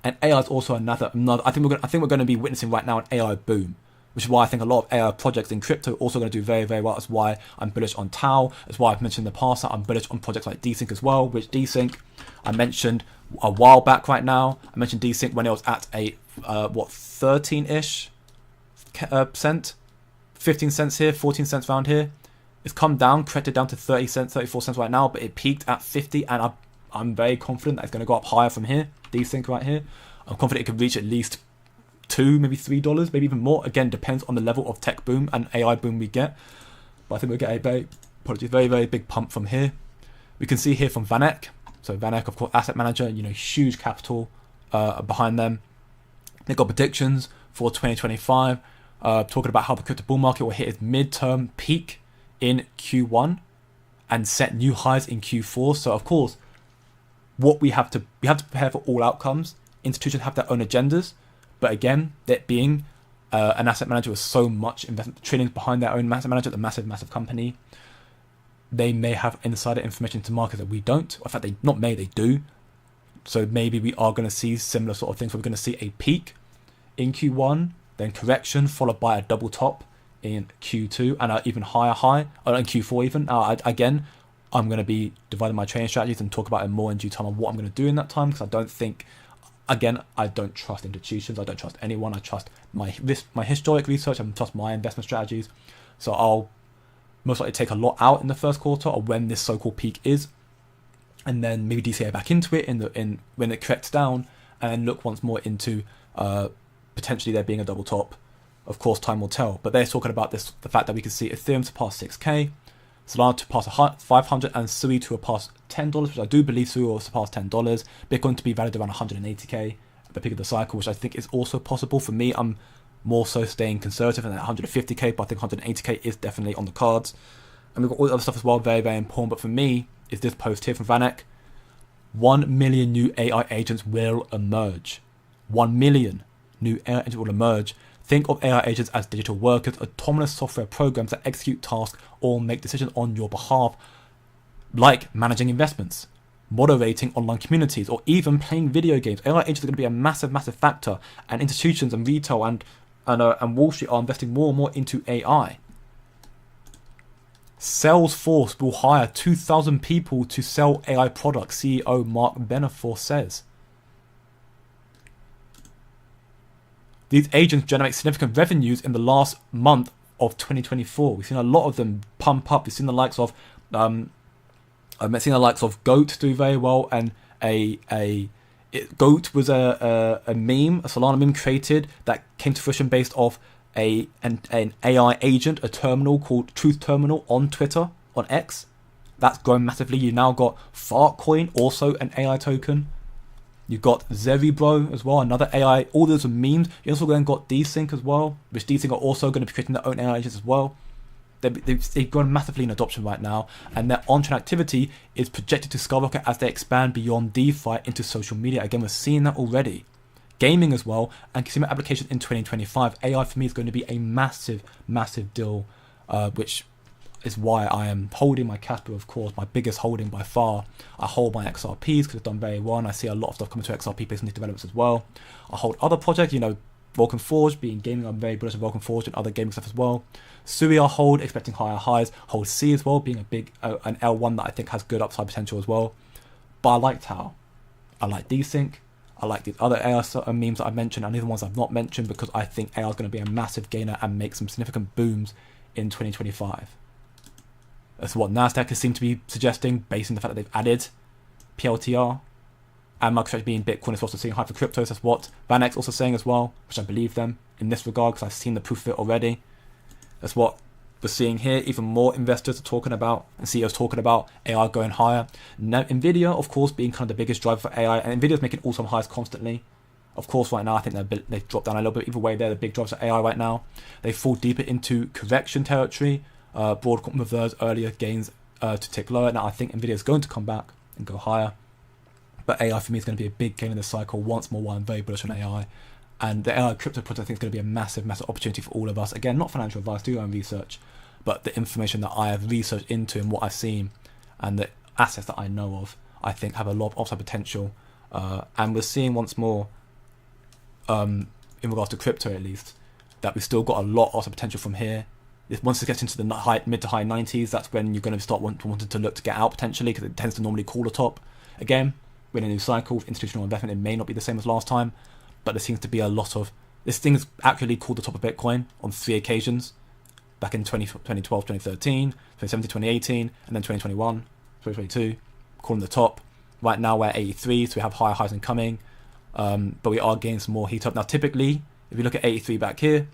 And AI is also another. I think we're going to be witnessing right now an AI boom, which is why I think a lot of AI projects in crypto are also going to do very, very well. That's why I'm bullish on Tau. That's why I've mentioned in the past that I'm bullish on projects like Desync as well, which Desync I mentioned a while back right now. I mentioned Desync when it was at a 13-ish percent, 15 cents here, 14 cents around here. It's come down, corrected down to 30 cents, 34 cents right now, but it peaked at 50, and I'm very confident that it's going to go up higher from here. Desync right here. I'm confident it could reach at least $2, maybe $3, maybe even more. Again, depends on the level of tech boom and AI boom we get. But I think we'll get a very, very big pump from here. We can see here from VanEck. So VanEck, of course, asset manager, huge capital behind them. They've got predictions for 2025, talking about how the crypto bull market will hit its midterm peak in Q1 and set new highs in Q4. So of course, what we have to prepare for all outcomes. Institutions have their own agendas, but again, that being an asset manager with so much investment trillions behind their own asset manager, a massive company, they may have insider information to market that we don't. In fact, they do. So maybe we are going to see similar sort of things. We're going to see a peak in Q1, then correction followed by a double top in Q2 and an even higher high, or in Q4 even. Again, I'm going to be dividing my trading strategies and talk about it more in due time on what I'm going to do in that time, because I don't trust institutions. I don't trust anyone. I trust my historic research and trust my investment strategies. So I'll most likely take a lot out in the first quarter of when this so-called peak is, and then maybe DCA back into it in when it corrects down, and then look once more into potentially there being a double top. Of course, time will tell. But they're talking about the fact that we can see Ethereum to pass 6K, Solana to pass 500, and Sui to pass $10, which I do believe Sui will surpass $10. Bitcoin to be valued around 180K at the peak of the cycle, which I think is also possible. For me, I'm more so staying conservative and at 150K, but I think 180K is definitely on the cards. and we've got all the other stuff as well, very, very important. But for me, is this post here from Vanek. 1 million new AI agents will emerge. 1 million new AI agents will emerge. Think of AI agents as digital workers, autonomous software programs that execute tasks or make decisions on your behalf, like managing investments, moderating online communities, or even playing video games. AI agents are going to be a massive, massive factor, and institutions and retail and Wall Street are investing more and more into AI. Salesforce will hire 2,000 people to sell AI products, CEO Mark Benioff says. These agents generate significant revenues in the last month of 2024. We've seen a lot of them pump up. We've seen the likes of Goat do very well, and Goat was a meme, a Solana meme created that came to fruition based off an AI agent, a terminal called Truth Terminal on Twitter, on X. That's grown massively. You now got Fartcoin, also an AI token. You've got Zerebro as well, another AI. All those are memes. You also then got Desync as well, which Desync are also going to be creating their own AI agents as well. They've grown massively in adoption right now, and their on-chain activity is projected to skyrocket as they expand beyond DeFi into social media. Again, we're seeing that already. Gaming as well, and consumer applications in 2025. AI for me is going to be a massive, massive deal, which is why I am holding my Casper, of course, my biggest holding by far. I hold my XRPs because it's done very well, and I see a lot of stuff coming to XRP based on these developments as well. I hold other projects, Vulcan Forge, being gaming, I'm very bullish on Vulcan Forge and other gaming stuff as well. Sui I hold, expecting higher highs. Hold C as well, being a big, an L1 that I think has good upside potential as well. But I like Tau. I like Desync. I like these other AI memes that I've mentioned, and even ones I've not mentioned, because I think AI is going to be a massive gainer and make some significant booms in 2025. That's what Nasdaq has seemed to be suggesting, based on the fact that they've added PLTR. And MicroStrategy being Bitcoin is also seeing high for cryptos. That's what Vanek's also saying as well, which I believe them in this regard, because I've seen the proof of it already. That's what we're seeing here. Even more investors are talking about, and CEOs talking about AI going higher. Now, Nvidia, of course, being kind of the biggest driver for AI, and Nvidia's making all-time highs constantly. Of course, right now, I think they've dropped down a little bit. Either way, they're the big drivers for AI right now. They fall deeper into correction territory. Broadcom reversed earlier gains to tick lower. Now, I think Nvidia is going to come back and go higher. But AI for me is going to be a big gain in this cycle once more, while I'm very bullish on AI. And the AI crypto project I think is going to be a massive, massive opportunity for all of us. Again, not financial advice, do your own research, but the information that I have researched into and what I've seen and the assets that I know of, I think have a lot of upside potential. And we're seeing once more, in regards to crypto at least, that we've still got a lot of upside potential from here. Once it gets into the mid to high 90s, that's when you're going to start wanting to look to get out potentially, because it tends to normally call the top. Again, we're in a new cycle. Institutional investment, it may not be the same as last time, but there seems to be a lot of... This thing is actually called the top of Bitcoin on 3 occasions. Back in 2012, 2013, 2017, 2018, and then 2021, 2022, calling the top. Right now we're at 83, so we have higher highs incoming, but we are getting some more heat up. Now typically, if you look at 83 back here,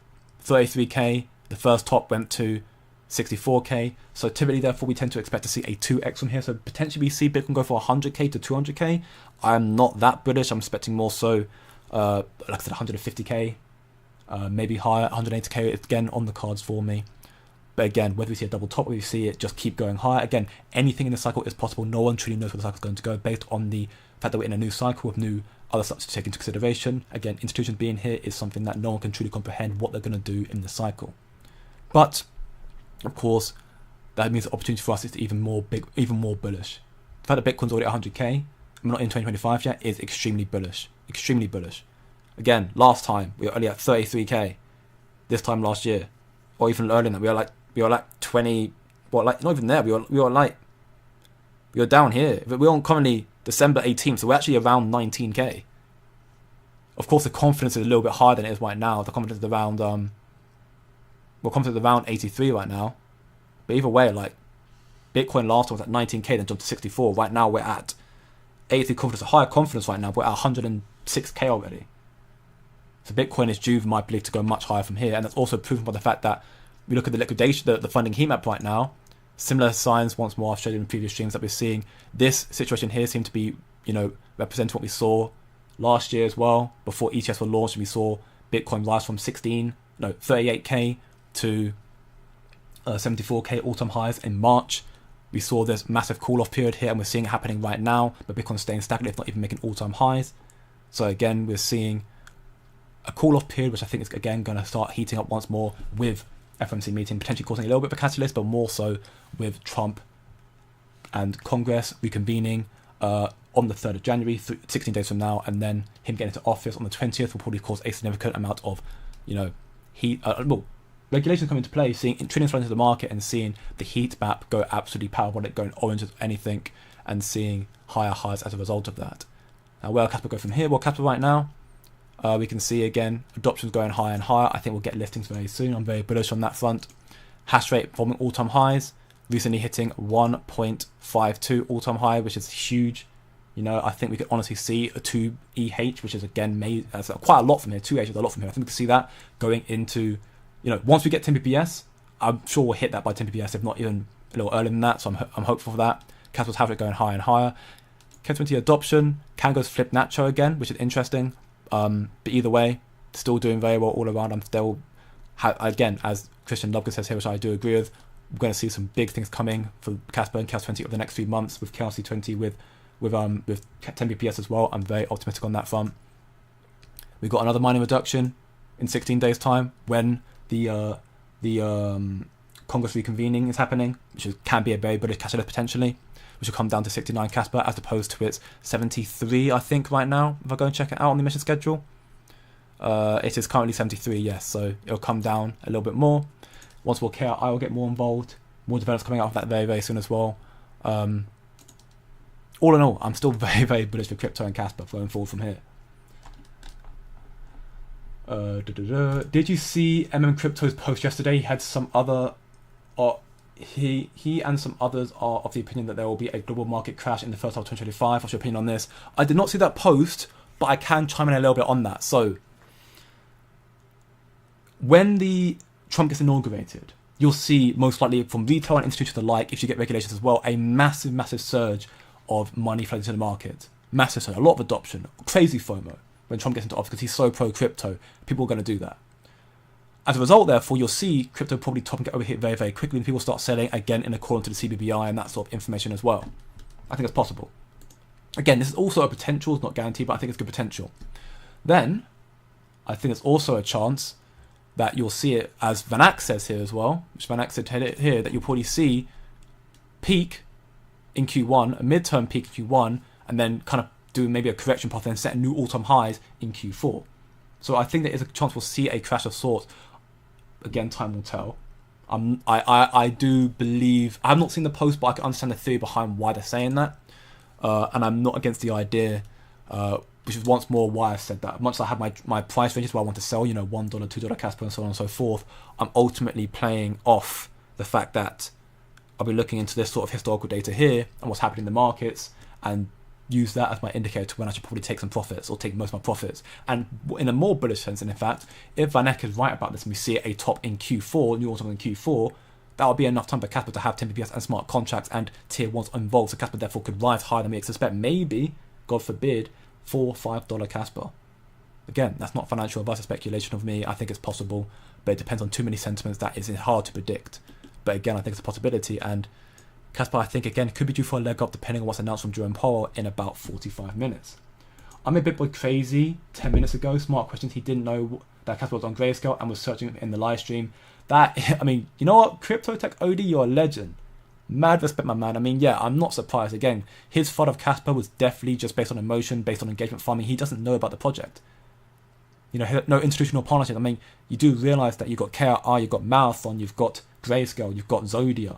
33k, the first top went to 64k, so typically therefore we tend to expect to see a 2x from here, so potentially we see Bitcoin go for 100k to 200k. I'm not that bullish. I'm expecting more so, like I said, 150k, maybe higher, 180k, again on the cards for me. But again, whether we see a double top or we see it just keep going higher, again, anything in the cycle is possible. No one truly knows where the cycle is going to go based on the fact that we're in a new cycle with new other stuff to take into consideration. Again, institutions being here is something that no one can truly comprehend what they're going to do in the cycle. But of course, that means the opportunity for us is even more bullish. The fact that Bitcoin's already at 100k, we're not in 2025 yet, is extremely bullish. Extremely bullish. Again, last time we were only at 33k. This time last year, or even earlier than that, we were like 20. Well, like not even there. We were down here. We're on currently December 18th, so we're actually around 19k. Of course, the confidence is a little bit higher than it is right now. The confidence is around we're confident around 83 right now. But either way, like Bitcoin last time was at 19k, then jumped to 64. Right now we're at 83 confidence, a higher confidence right now. We're at 106k already. So Bitcoin is due, my belief, to go much higher from here, and that's also proven by the fact that we look at the liquidation, the funding heat map right now. Similar signs, once more, I've showed you in previous streams, that we're seeing. This situation here seems to be, representing what we saw last year as well. Before ETFs were launched, we saw Bitcoin rise from 38k to 74k all-time highs in March. We saw this massive call-off period here, and we're seeing it happening right now, but Bitcoin's staying stagnant, if not even making all-time highs. So again, we're seeing a call-off period, which I think is again going to start heating up once more with FOMC meeting, potentially causing a little bit of a catalyst, but more so with Trump and Congress reconvening on the 3rd of January, 16 days from now, and then him getting into office on the 20th will probably cause a significant amount of, heat. Regulations come into play, seeing trillions flow into the market and seeing the heat map go absolutely parabolic, going orange as anything, and seeing higher highs as a result of that. Now, where will Casper go from here? Well, Casper right now, we can see again, adoption's going higher and higher. I think we'll get listings very soon. I'm very bullish on that front. Hashrate forming all-time highs, recently hitting 1.52 all-time high, which is huge. I think we could honestly see a 2 EH, which is again made quite a lot from here. 2 EH is a lot from here. I think we can see that going into, once we get 10 BPS, I'm sure we'll hit that by 10 BPS, if not even a little earlier than that. So I'm hopeful for that. Casper's Hashrate going higher and higher. K20 adoption can go to flip Nacho again, which is interesting. But either way, still doing very well all around. I'm still, again, as Christian Lubka says here, which I do agree with, we're going to see some big things coming for Casper and K20 over the next few months with KRC20 with 10 BPS as well. I'm very optimistic on that front. We've got another mining reduction in 16 days time when the Congress reconvening is happening, which can be a very bullish catalyst potentially, which will come down to 69 Casper as opposed to its 73, I think, right now. If I go and check it out on the mission schedule, it is currently 73, yes, so it'll come down a little bit more. Once we'll care, I will get more involved. More developments coming out of that very, very soon as well. All in all, I'm still very, very bullish for crypto and Casper going forward from here. Did you see Crypto's post yesterday? He had some other, he and some others are of the opinion that there will be a global market crash in the first half of 2025. What's your opinion on this? I did not see that post, but I can chime in a little bit on that. So, when the Trump gets inaugurated, you'll see most likely from retail and institutions alike, if you get regulations as well, a massive, massive surge of money flowing into the market. Massive surge, a lot of adoption, crazy FOMO when Trump gets into office because he's so pro-crypto. People are going to do that. As a result, therefore, you'll see crypto probably top and get overhit very, very quickly when people start selling again in accordance to the CBBI and that sort of information as well. I think it's possible. Again, this is also a potential, it's not guaranteed, but I think it's good potential. Then, I think it's also a chance that you'll see it, as Van Ack says here as well, which Van Ack said here, that you'll probably see peak in Q1, a midterm peak in Q1, and then kind of do maybe a correction path and set new all-time highs in Q4. So I think there is a chance we'll see a crash of sorts. Again, time will tell. I do believe, I have not seen the post, but I can understand the theory behind why they're saying that. And I'm not against the idea, which is once more why I said that. Much as I have my price ranges where I want to sell, $1, $2 Casper and so on and so forth, I'm ultimately playing off the fact that I'll be looking into this sort of historical data here and what's happening in the markets and use that as my indicator to when I should probably take some profits or take most of my profits. And in a more bullish sense, and in fact, if Van Eck is right about this and we see a top in Q4, new all-time in Q4, that will be enough time for Casper to have 10 BPS and smart contracts and tier 1s involved. So Casper therefore could rise higher than we expect. Maybe, God forbid, $4, $5 Casper. Again, that's not financial advice or speculation of me. I think it's possible, but it depends on too many sentiments that is hard to predict. But again, I think it's a possibility. And Casper, I think, again, could be due for a leg up depending on what's announced from Jerome Powell in about 45 minutes. I'm a bit boy crazy 10 minutes ago. Smart questions. He didn't know that Casper was on Grayscale and was searching in the live stream. That, I mean, you know what? Crypto Tech OD, you're a legend. Mad respect, my man. I mean, yeah, I'm not surprised. Again, his thought of Casper was definitely just based on emotion, based on engagement farming. He doesn't know about the project. No institutional partnership. I mean, you do realize that you've got KRI, you've got Marathon, you've got Grayscale, you've got Zodia.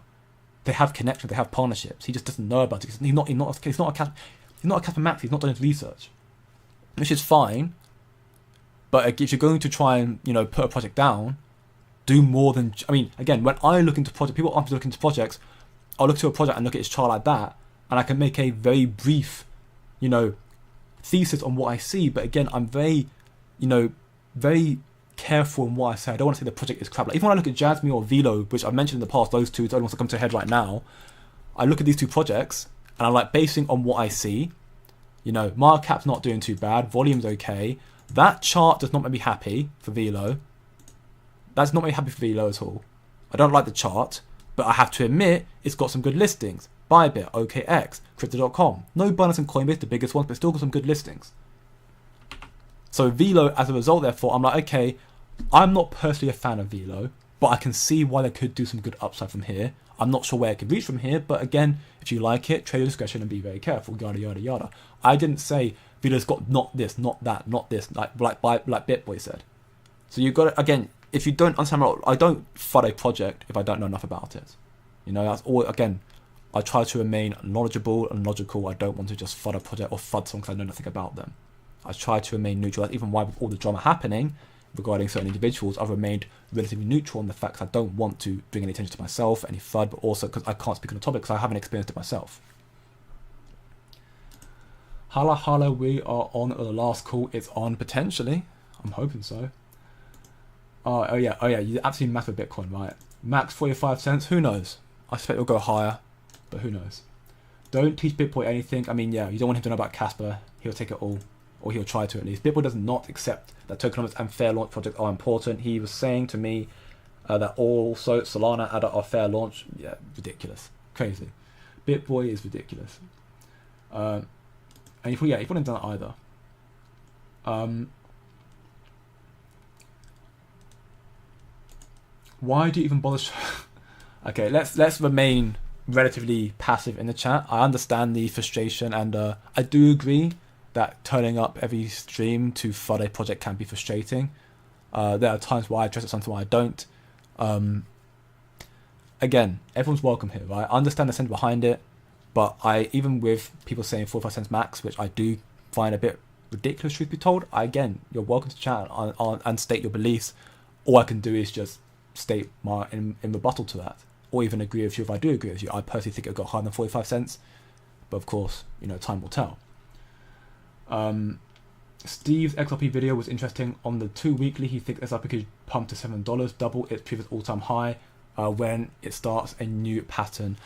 They have connections, they have partnerships. He just doesn't know about it. He's not a Casper Max. He's not done his research, which is fine. But if you're going to try and put a project down, do more than. I mean, again, when I look into projects, people aren't looking into projects. I'll look to a project and look at its chart like that, and I can make a very brief, thesis on what I see. But again, I'm very, very careful in what I say. I don't want to say the project is crap. Like, even when I look at Jasmine or Velo, which I've mentioned in the past, those two, the only ones that come to head right now, I look at these two projects and I'm like basing on what I see. Market cap's not doing too bad, volume's okay. That chart does not make me happy for Velo. That's not make me happy for Velo at all. I don't like the chart, but I have to admit it's got some good listings. Bybit, OKX, Crypto.com. No Binance and Coinbase, the biggest ones, but still got some good listings. So Velo, as a result, therefore, I'm like, okay, I'm not personally a fan of Velo, but I can see why they could do some good upside from here. I'm not sure where it could reach from here, but again, if you like it, trade your discretion and be very careful, yada, yada, yada. I didn't say Velo's got not this, not that, not this, like BitBoy said. So you've got to, again, if you don't understand, I don't FUD a project if I don't know enough about it. You know, that's all, again, I try to remain knowledgeable and logical. I don't want to just FUD a project or FUD something because I know nothing about them. I try to remain neutral. That's even why with all the drama happening regarding certain individuals, I've remained relatively neutral on the fact I don't want to bring any attention to myself, any FUD, but also because I can't speak on the topic because I haven't experienced it myself. Hala, we are on the last call. It's on potentially. I'm hoping so. Oh yeah, you absolutely massive Bitcoin, right? Max 45 cents, who knows? I suspect it'll go higher, but who knows? Don't teach BitBoy anything. I mean, yeah, you don't want him to know about Casper. He'll take it all, or he'll try to at least. BitBoy does not accept that tokenomics and fair launch projects are important. He was saying to me that also Solana, ADA are fair launch. Yeah, ridiculous, crazy. BitBoy is ridiculous. And he wouldn't have done it either. Why do you even bother? Okay, let's remain relatively passive in the chat. I understand the frustration, and I do agree that turning up every stream to FUD a project can be frustrating. There are times where I address it, something where I don't. Again, everyone's welcome here, right? I understand the sense behind it, but even with people saying 45 cents max, which I do find a bit ridiculous, truth be told, you're welcome to chat and state your beliefs. All I can do is just state my in rebuttal to that, or even agree with you if I do agree with you. I personally think it'll go higher than 45 cents, but of course, time will tell. Steve's XRP video was interesting. On the 2 weekly, he thinks XRP could pump to $7, double its previous all-time high when it starts a new pattern.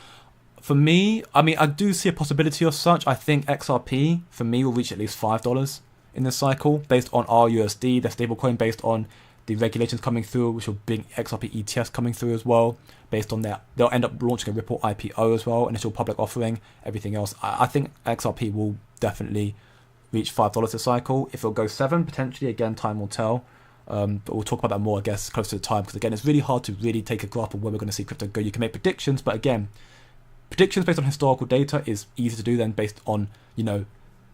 For me, I mean, I do see a possibility of such. I think XRP, for me, will reach at least $5 in this cycle, based on RUSD, the stablecoin, based on the regulations coming through, which will bring XRP ETFs coming through as well, based on that. They'll end up launching a Ripple IPO as well, initial public offering, everything else. I think XRP will definitely reach $5 a cycle. If it'll go 7, potentially, again, time will tell. But we'll talk about that more, I guess, close to the time, because again, it's really hard to really take a grasp of where we're going to see crypto go. You can make predictions, but again, predictions based on historical data is easier to do than based on,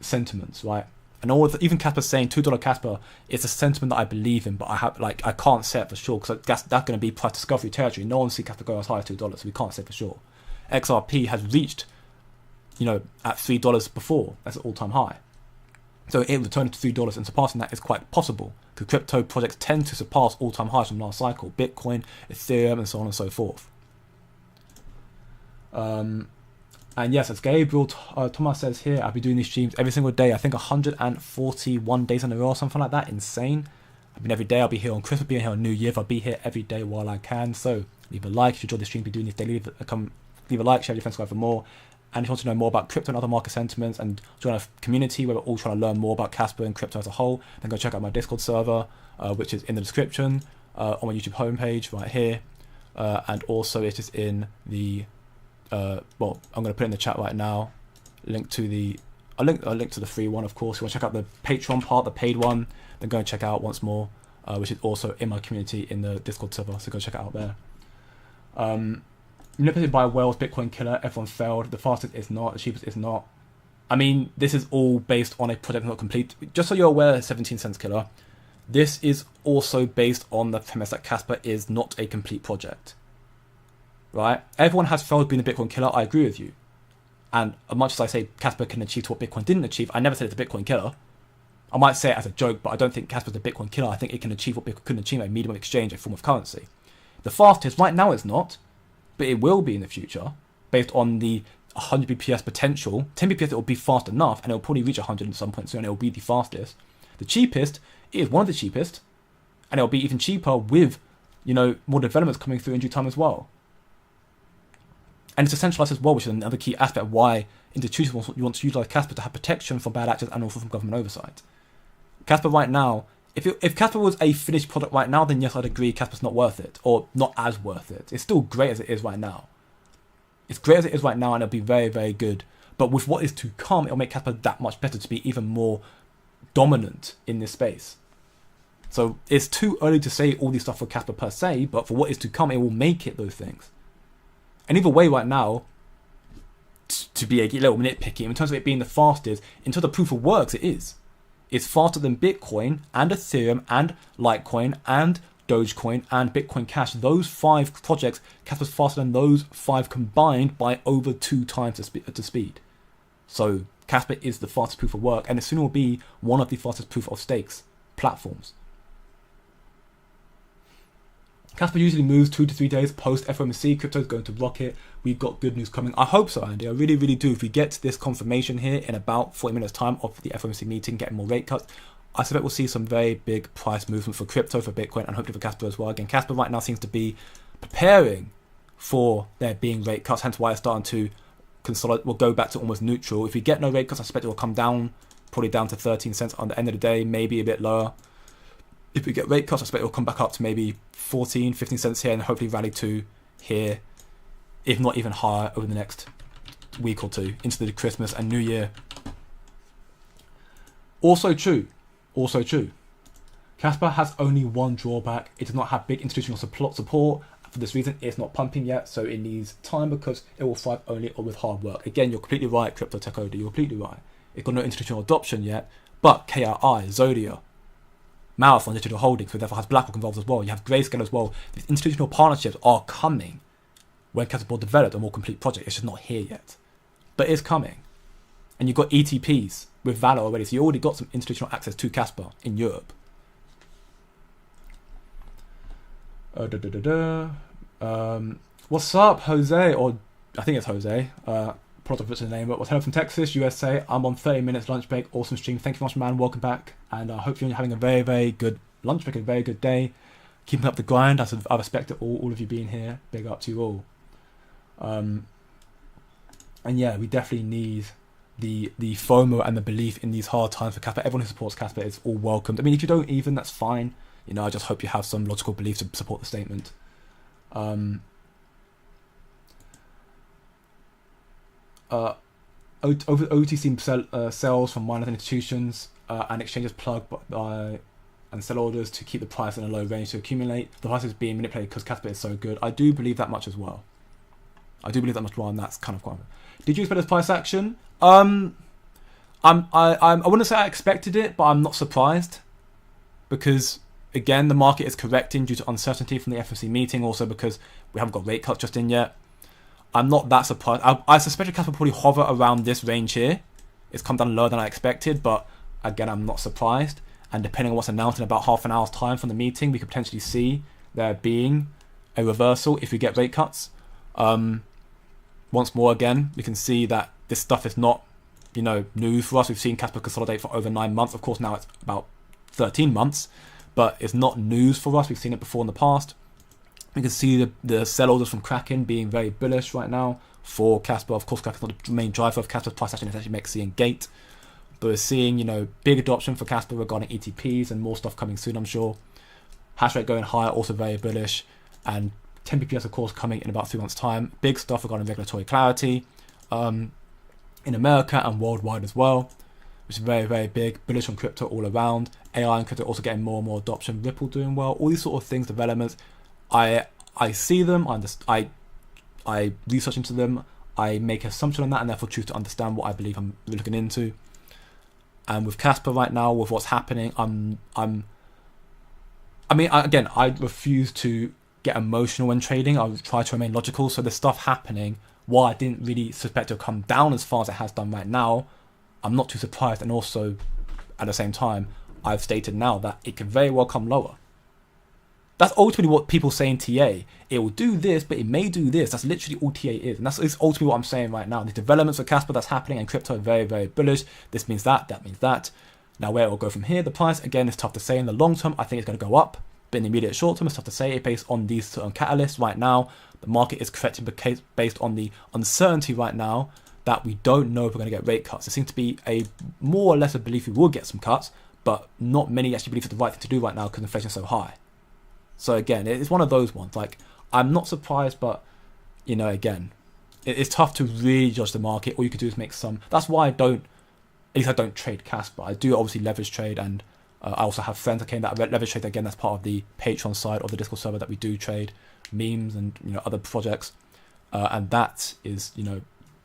sentiments, right? And even Casper saying $2 Casper, it's a sentiment that I believe in, but I can't say it for sure, because that's going to be price discovery territory. No one sees Casper go as high as $2, so we can't say for sure. XRP has reached, at $3 before. That's an all-time high. So it returned to $3 and surpassing that is quite possible, because crypto projects tend to surpass all-time highs from last cycle. Bitcoin, Ethereum, and so on and so forth. And yes, as Gabriel Thomas says here, I'll be doing these streams every single day. I think 141 days in a row or something like that. Insane. I mean, every day I'll be here on Christmas, be here on New Year. I'll be here every day while I can. So leave a like if you enjoy the stream. Be doing these daily. Leave a like, share with your friends, subscribe for more. And if you want to know more about crypto and other market sentiments and join a community where we're all trying to learn more about Casper and crypto as a whole, then go check out my Discord server, which is in the description on my YouTube homepage right here. And also it is in the I'm going to put it in the chat right now. A link to the free one, of course. If you want to check out the Patreon part, the paid one, then go and check out once more, which is also in my community in the Discord server. So go check it out there. Manipulated by whales, Bitcoin killer. Everyone failed. The fastest is not. The cheapest is not. I mean, this is all based on a project not complete. Just so you're aware, 17 cents killer. This is also based on the premise that Casper is not a complete project. Right? Everyone has failed being a Bitcoin killer. I agree with you. And as much as I say Casper can achieve what Bitcoin didn't achieve, I never said it's a Bitcoin killer. I might say it as a joke, but I don't think Casper's a Bitcoin killer. I think it can achieve what Bitcoin couldn't achieve, a medium of exchange, a form of currency. The fastest, right now it's not, but it will be in the future, based on the 100 BPS potential. 10 BPS it will be fast enough, and it will probably reach 100 at some point soon, and it will be the fastest. The cheapest is one of the cheapest, and it will be even cheaper with, more developments coming through in due time as well. And it's decentralized as well, which is another key aspect of why institutions want to utilize Casper to have protection from bad actors and also from government oversight. Casper right now If Casper was a finished product right now, then yes, I'd agree Casper's not worth it, or not as worth it. It's still great as it is right now. It's great as it is right now, and it'll be very, very good. But with what is to come, it'll make Casper that much better to be even more dominant in this space. So it's too early to say all these stuff for Casper per se, but for what is to come, it will make it those things. And either way right now, to be a little nitpicky, in terms of it being the fastest, in terms of proof of works, it is. It's faster than Bitcoin and Ethereum and Litecoin and Dogecoin and Bitcoin Cash. Those 5 projects, Casper's faster than those 5 combined by over 2 times the speed. So Casper is the fastest proof of work, and it soon will be one of the fastest proof of stakes platforms. Casper usually moves 2 to 3 days post FOMC. Crypto is going to rocket. We've got good news coming. I hope so, Andy. I really, really do. If we get this confirmation here in about 40 minutes time of the FOMC meeting, getting more rate cuts, I suspect we'll see some very big price movement for crypto, for Bitcoin, and hopefully for Casper as well. Again, Casper right now seems to be preparing for there being rate cuts, hence why it's starting to consolidate. We'll go back to almost neutral. If we get no rate cuts, I suspect it will come down, probably down to 13 cents on the end of the day, maybe a bit lower. If we get rate cuts, I expect it will come back up to maybe 14, 15 cents here and hopefully rally to here, if not even higher over the next week or two into the Christmas and New Year. Also true. Casper has only one drawback. It does not have big institutional support. For this reason, it's not pumping yet, so it needs time because it will thrive only with hard work. Again, you're completely right, Crypto Tech Oda. You're completely right. It's got no institutional adoption yet, but KRI, Zodia, Marathon Digital Holdings, who therefore has BlackRock involved as well. You have Grayscale as well. These institutional partnerships are coming when Casper developed a more complete project. It's just not here yet, but it's coming. And you've got ETPs with Valor already, so you already got some institutional access to Casper in Europe. What's up, Jose? Or I think it's Jose. Product of the name, but what's hello from Texas, USA. I'm on 30 minutes lunch break. Awesome stream. Thank you very much, man. Welcome back, and I hope you're having a very, very good lunch break, a very good day. Keeping up the grind. I respect it all of you being here. Big up to you all. And yeah, we definitely need the FOMO and the belief in these hard times for Casper. Everyone who supports Casper is all welcomed. I mean, if you don't even, that's fine. You know, I just hope you have some logical belief to support the statement. OTC sells from miners and institutions and exchanges plug by and sell orders to keep the price in a low range to accumulate. The price is being manipulated because Casper is so good. I do believe that much as well. And that's kind of quite. Did you expect this price action? I wouldn't say I expected it, but I'm not surprised because again, the market is correcting due to uncertainty from the FOMC meeting. Also because we haven't got rate cuts just in yet. I'm not that surprised. I suspect Casper will probably hover around this range here. It's come down lower than I expected, but again, I'm not surprised. And depending on what's announced in about half an hour's time from the meeting, we could potentially see there being a reversal if we get rate cuts. Once more, again, we can see that this stuff is not, news for us. We've seen Casper consolidate for over 9 months. Of course, now it's about 13 months, but it's not news for us. We've seen it before in the past. We can see the sell orders from Kraken being very bullish right now for Casper. Of course, Kraken's not the main driver of Casper's price action. It's actually Mexi and Gate. But we're seeing, big adoption for Casper regarding ETPs and more stuff coming soon, I'm sure. Hashrate going higher, also very bullish. And 10 PPS, of course, coming in about 3 months' time. Big stuff regarding regulatory clarity in America and worldwide as well, which is very, very big. Bullish on crypto all around. AI and crypto also getting more and more adoption. Ripple doing well. All these sort of things, developments. I see them, I research into them, I make an assumption on that, and therefore choose to understand what I believe I'm looking into. And with Casper right now, with what's happening, I refuse to get emotional when trading. I try to remain logical. So there's stuff happening. While I didn't really suspect it to come down as far as it has done right now, I'm not too surprised. And also, at the same time, I've stated now that it could very well come lower. That's ultimately what people say in TA. It will do this, but it may do this. That's literally all TA is. And that's ultimately what I'm saying right now. The developments of Casper that's happening and crypto are very, very bullish. This means that means that. Now where it will go from here, the price, again, is tough to say. In the long term, I think it's going to go up. But in the immediate short term, it's tough to say. Based on these certain catalysts right now, the market is correcting based on the uncertainty right now that we don't know if we're going to get rate cuts. There seems to be a more or less a belief we will get some cuts, but not many actually believe it's the right thing to do right now because inflation is so high. So again, it's one of those ones. Like, I'm not surprised, but you know, again, it's tough to really judge the market. All you can do is make some. That's why I don't trade Casper. I do obviously leverage trade, and I also have friends that leverage trade. Again, that's part of the Patreon side of the Discord server that we do trade memes and, you know, other projects, and that is, you know,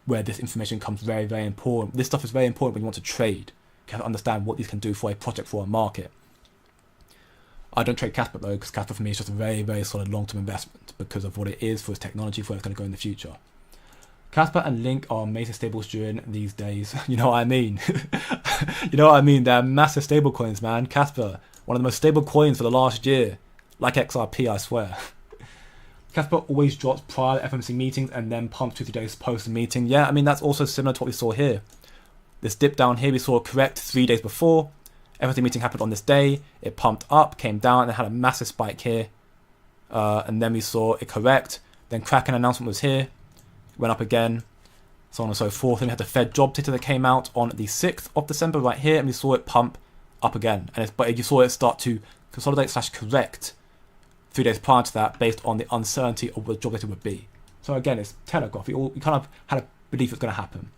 where this information comes very, very important. This stuff is very important when you want to trade. You have to understand what these can do for a project, for a market. I don't trade Casper though, because Casper for me is just a very, very solid long-term investment because of what it is, for its technology, for where it's going to go in the future. Casper and Link are amazing stables during these days. You know what I mean? You know what I mean? They're massive stable coins, man. Casper, one of the most stable coins for the last year. Like XRP, I swear. Casper always drops prior to FOMC meetings and then pumps 2-3 days post the meeting. Yeah, I mean, that's also similar to what we saw here. This dip down here, we saw it correct 3 days before. FOMC meeting happened on this day. It pumped up, came down, and had a massive spike here. And then we saw it correct. Then Kraken announcement was here. Went up again. So on and so forth. Then we had the Fed job data that came out on the 6th of December right here. And we saw it pump up again. But you saw it start to consolidate / correct 3 days prior to that based on the uncertainty of what the job data would be. So again, it's telegraph. We kind of had a belief it's going to happen.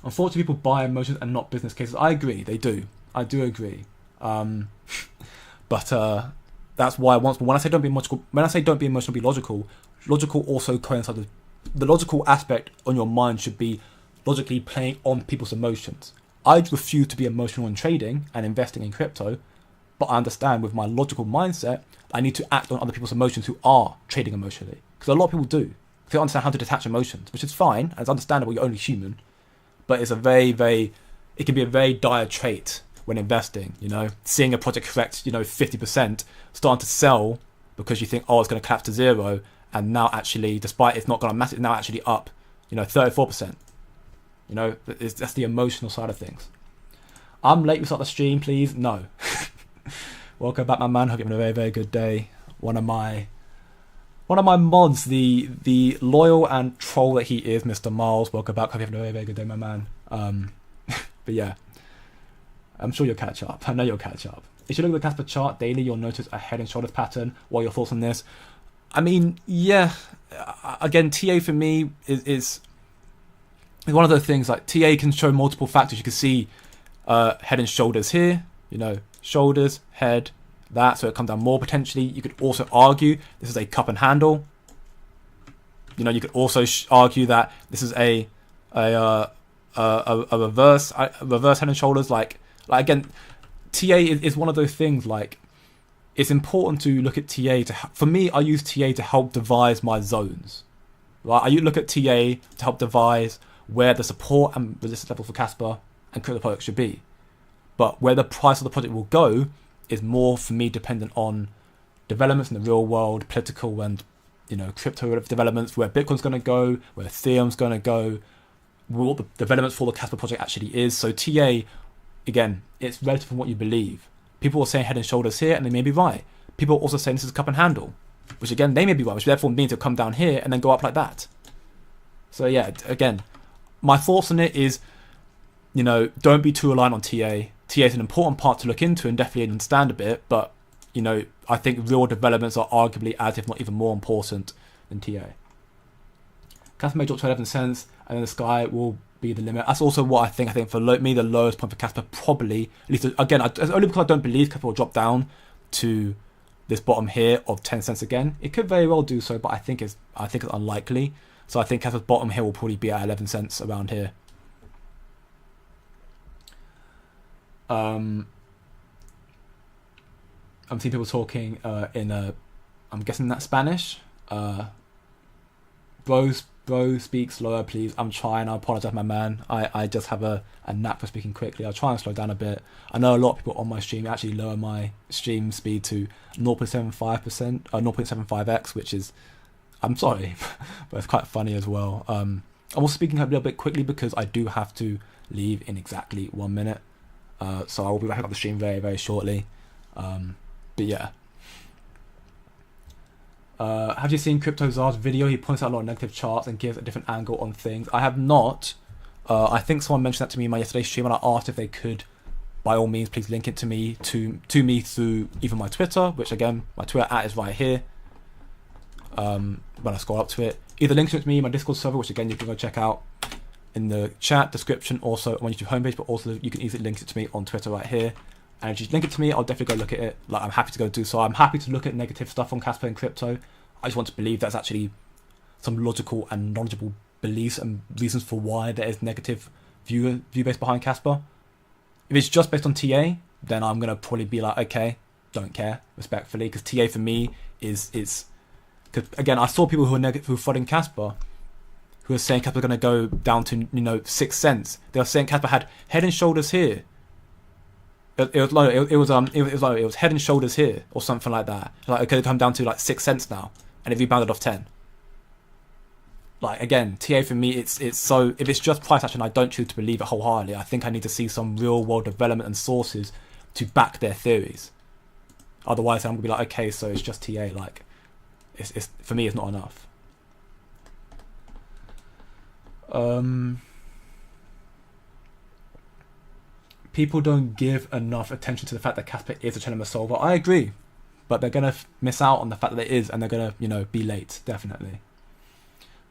Unfortunately, people buy emotions and not business cases. I agree, they do. I do agree. But that's why when I say don't be emotional, be logical. Logical also coincides with the logical aspect on your mind should be logically playing on people's emotions. I refuse to be emotional in trading and investing in crypto, but I understand with my logical mindset, I need to act on other people's emotions who are trading emotionally. Because a lot of people do. They don't understand how to detach emotions, which is fine, and it's understandable, you're only human. But it's it can be a very dire trait when investing, you know, seeing a project correct, you know, 50%, starting to sell because you think, oh, it's going to collapse to zero, and now actually, despite it's not going to massive, it's now actually up, you know, 34%. You know, that's the emotional side of things. I'm late, we start the stream, please. No. Welcome back, my man. Hope you're having a very, very good day. One of my mods, the loyal and troll that he is, Mr. Miles. Welcome back. Hope you're having a very, very good day, my man. But yeah, I'm sure you'll catch up. I know you'll catch up. If you look at the Casper chart daily, you'll notice a head and shoulders pattern. What are your thoughts on this? I mean, yeah. Again, TA for me is one of those things. Like, TA can show multiple factors. You can see head and shoulders here. You know, shoulders, head, that, so it comes down more potentially. You could also argue this is a cup and handle. You know, you could also argue that this is a reverse head and shoulders. Like again, TA is one of those things. Like, it's important to look at TA for me. I use TA to help devise my zones. Right, I look at TA to help devise where the support and resistance level for Casper and crypto products should be. But where the price of the project will go is more, for me, dependent on developments in the real world, political and, you know, crypto developments, where Bitcoin's going to go, where Ethereum's going to go, what the developments for the Casper project actually is. So TA, again, it's relative to what you believe. People are saying head and shoulders here, and they may be right. People are also saying this is a cup and handle, which again, they may be right, which therefore means it'll come down here and then go up like that. So yeah, again, my thoughts on it is, you know, don't be too reliant on TA. TA is an important part to look into and definitely understand a bit, but, you know, I think real developments are arguably as if not even more important than TA. Casper may drop to 11 cents, and then the sky will be the limit. That's also what I think. I think for me, the lowest point for Casper probably, at least again, it's only because I don't believe Casper will drop down to this bottom here of 10 cents again. It could very well do so, but I think it's unlikely. So I think Casper's bottom here will probably be at 11 cents around here. I'm seeing people talking I'm guessing that's Spanish. Bro, speak slower, please. I'm trying. I apologize, my man. I just have a knack for speaking quickly. I'll try and slow down a bit. I know a lot of people on my stream actually lower my stream speed to 0.75x, which is, I'm sorry, but it's quite funny as well. I'm also speaking a little bit quickly because I do have to leave in exactly 1 minute. So I will be back up the stream very, very shortly. But yeah. Have you seen Crypto Czar's video? He points out a lot of negative charts and gives a different angle on things. I have not. I think someone mentioned that to me in my yesterday's stream, and I asked if they could by all means, please link it to me through even my Twitter, which again, my Twitter @ is right here. When I scroll up to it, either link it to me, my Discord server, which again you can go check out in the chat description, also on my YouTube homepage, but also you can easily link it to me on Twitter right here. And if you link it to me, I'll definitely go look at it. Like, I'm happy to go do so. I'm happy to look at negative stuff on Casper and crypto. I just want to believe that's actually some logical and knowledgeable beliefs and reasons for why there is negative view base behind Casper. If it's just based on TA, then I'm gonna probably be like, okay, don't care, respectfully, because TA for me is because again, I saw people who are flooding Casper, who are saying Casper's gonna go down to 6 cents. They were saying Casper had head and shoulders here. It was low. It was head and shoulders here or something like that. Like, it could come down to like 6 cents now, and it rebounded off 10. Like, again, TA for me, it's so, if it's just price action, I don't choose to believe it wholeheartedly. I think I need to see some real world development and sources to back their theories. Otherwise, I'm gonna be like, okay, so it's just TA. Like, it's for me, it's not enough. People don't give enough attention to the fact that Casper is a trilemma solver. I agree, but they're gonna miss out on the fact that it is, and they're gonna be late, definitely.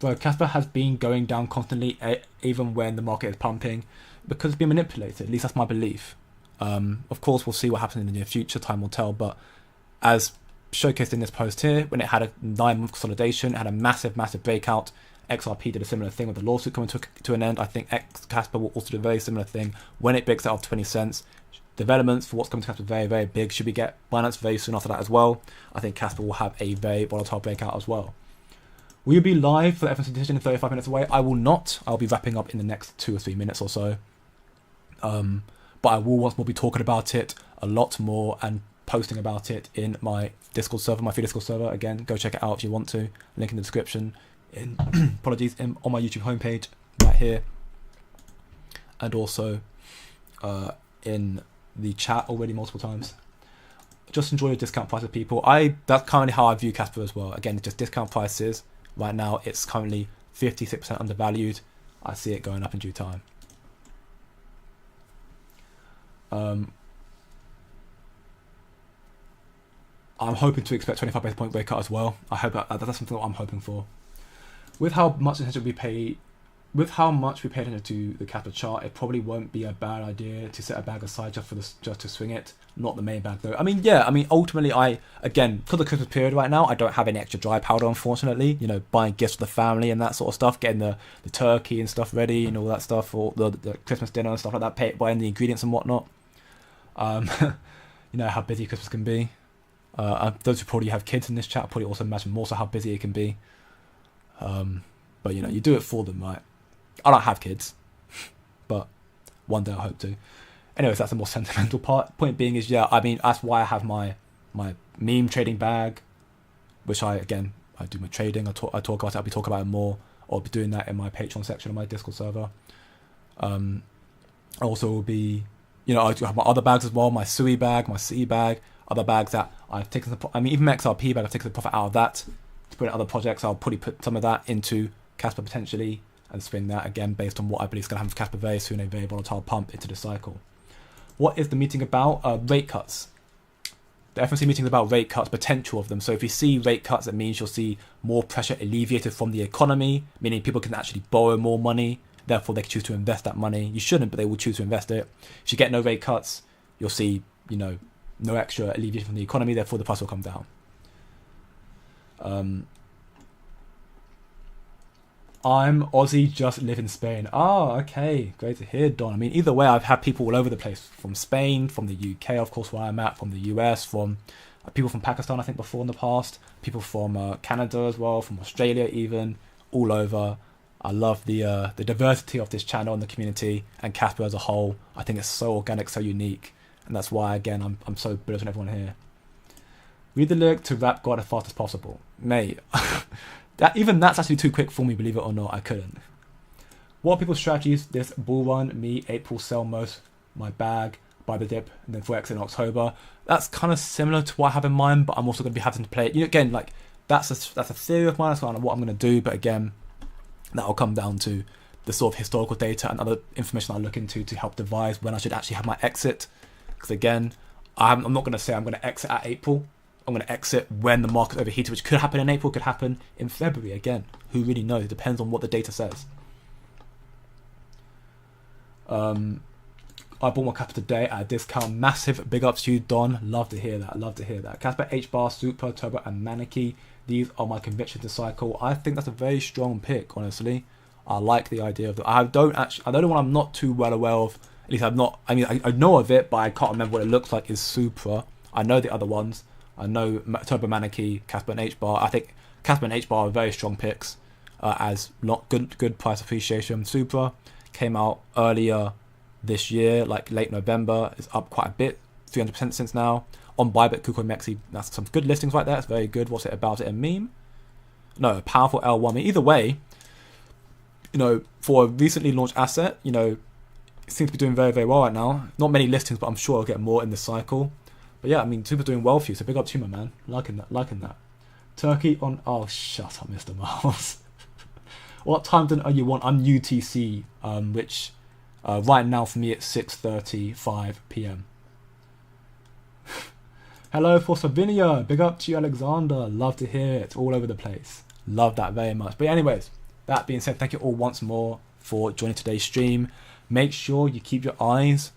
Bro, Casper has been going down constantly, even when the market is pumping, because it's been manipulated. At least that's my belief. Of course, we'll see what happens in the near future. Time will tell. But as showcased in this post here, when it had a 9-month consolidation, it had a massive breakout. XRP did a similar thing with the lawsuit coming to an end. I think Casper will also do a very similar thing when it breaks out of 20 cents. Developments for what's coming to Casper very, very big. Should we get Binance very soon after that as well? I think Casper will have a very volatile breakout as well. Will you be live for the FOMC decision in 35 minutes away? I will not. I'll be wrapping up in the next 2 or 3 minutes or so. But I will once more be talking about it a lot more and posting about it in my Discord server, my free Discord server. Again, go check it out if you want to. Link in the description. Apologies, on my YouTube homepage right here. And also in the chat already multiple times. Just enjoy your discount prices, people. That's currently how I view Casper as well. Again, it's just discount prices. Right now, it's currently 56% undervalued. I see it going up in due time. I'm hoping to expect 25 basis point rate cut as well. I hope that's something that I'm hoping for. With how much attention we pay attention to the Casper chart, it probably won't be a bad idea to set a bag aside just to swing it. Not the main bag though. Ultimately, because of Christmas period right now, I don't have any extra dry powder, unfortunately. Buying gifts for the family and that sort of stuff, getting the turkey and stuff ready and all that stuff, or the Christmas dinner and stuff like that, buying the ingredients and whatnot. How busy Christmas can be. Those who probably have kids in this chat probably also imagine more so how busy it can be. But you do it for them, right? I don't have kids, but one day I hope to. Anyways, that's the more sentimental part. Point being is, that's why I have my meme trading bag, which I do my trading. I talk about it. I'll be talking about it more. I'll be doing that in my Patreon section of my Discord server. I also will be, I have my other bags as well, my SUI bag, my CE bag, other bags that I've taken even my XRP bag, I've taken the profit out of that to put in other projects. I'll probably put some of that into Casper potentially and swing that again based on what I believe is going to happen for Casper very soon, a very volatile pump into the cycle. What is the meeting about? Rate cuts. The FOMC meeting is about rate cuts, potential of them. So if you see rate cuts, it means you'll see more pressure alleviated from the economy, meaning people can actually borrow more money. Therefore, they can choose to invest that money. You shouldn't, but they will choose to invest it. If you get no rate cuts, you'll see, no extra alleviation from the economy. Therefore, the price will come down. I'm Aussie, just live in Spain. Okay, great to hear, Don. Either way, I've had people all over the place, from Spain, from the UK, of course, where I'm at, from the US, from people from Pakistan, I think, before in the past, people from Canada as well, from Australia even, all over. I love the diversity of this channel and the community and Casper as a whole. I think it's so organic, so unique, and that's why, again, I'm so bullish on everyone here. Read the lyric to Rap God as fast as possible. Mate, that's actually too quick for me, believe it or not. I couldn't. What are people's strategies this bull run? Me, April, sell most, my bag, buy the dip, and then Forex in October. That's kind of similar to what I have in mind, but I'm also going to be having to play it. Again, that's a theory of mine. That's what I'm going to do, but again, that will come down to the sort of historical data and other information I look into to help devise when I should actually have my exit. Because again, I'm not going to say I'm going to exit at April. I'm going to exit when the market overheated, which could happen in April, could happen in February. Again, who really knows? It depends on what the data says. I bought more Casper today at a discount. Massive big ups to you, Don. Love to hear that. Love to hear that. Casper, H-Bar, Super, Turbo, and Maneki. These are my convictions to cycle. I think that's a very strong pick, honestly. I like the idea of that. I don't know one I'm not too well aware of. At least I'm not. I mean, I know of it, but I can't remember what it looks like. Is Supra. I know the other ones. I know Turbo, Maneki, Casper, and H-Bar. I think Casper and H-Bar are very strong picks as not good price appreciation. Supra came out earlier this year, like late November. It's up quite a bit, 300% since now. On Bybit, KuCoin Mexi, that's some good listings right there. It's very good. What's it about? Is it a meme? No, a powerful L1. Either way, you know, for a recently launched asset, you know, it seems to be doing very, very well right now. Not many listings, but I'm sure I'll get more in this cycle. But yeah, I mean, Super's doing well for you, so big up to you, my man. Liking that. Turkey on... Oh, shut up, Mr. Miles. What time are you on? I'm UTC, which right now for me it's 6:35 p.m. Hello for Savinia. Big up to you, Alexander. Love to hear it. All over the place. Love that very much. But anyways, that being said, thank you all once more for joining today's stream. Make sure you keep your eyes,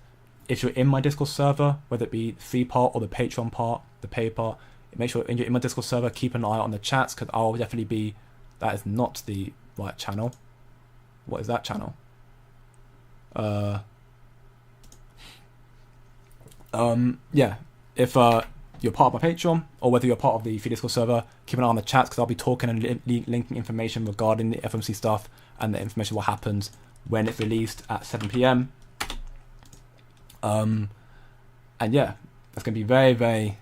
if you're in my Discord server, whether it be the free part or the Patreon part, the pay part, make sure you're in my Discord server, keep an eye on the chats, because I'll definitely be... That is not the right channel. What is that channel? Yeah, if you're part of my Patreon, or whether you're part of the free Discord server, keep an eye on the chats, because I'll be talking and linking information regarding the FOMC stuff and the information what happens when it's released at 7 p.m. And yeah, that's going to be very, very,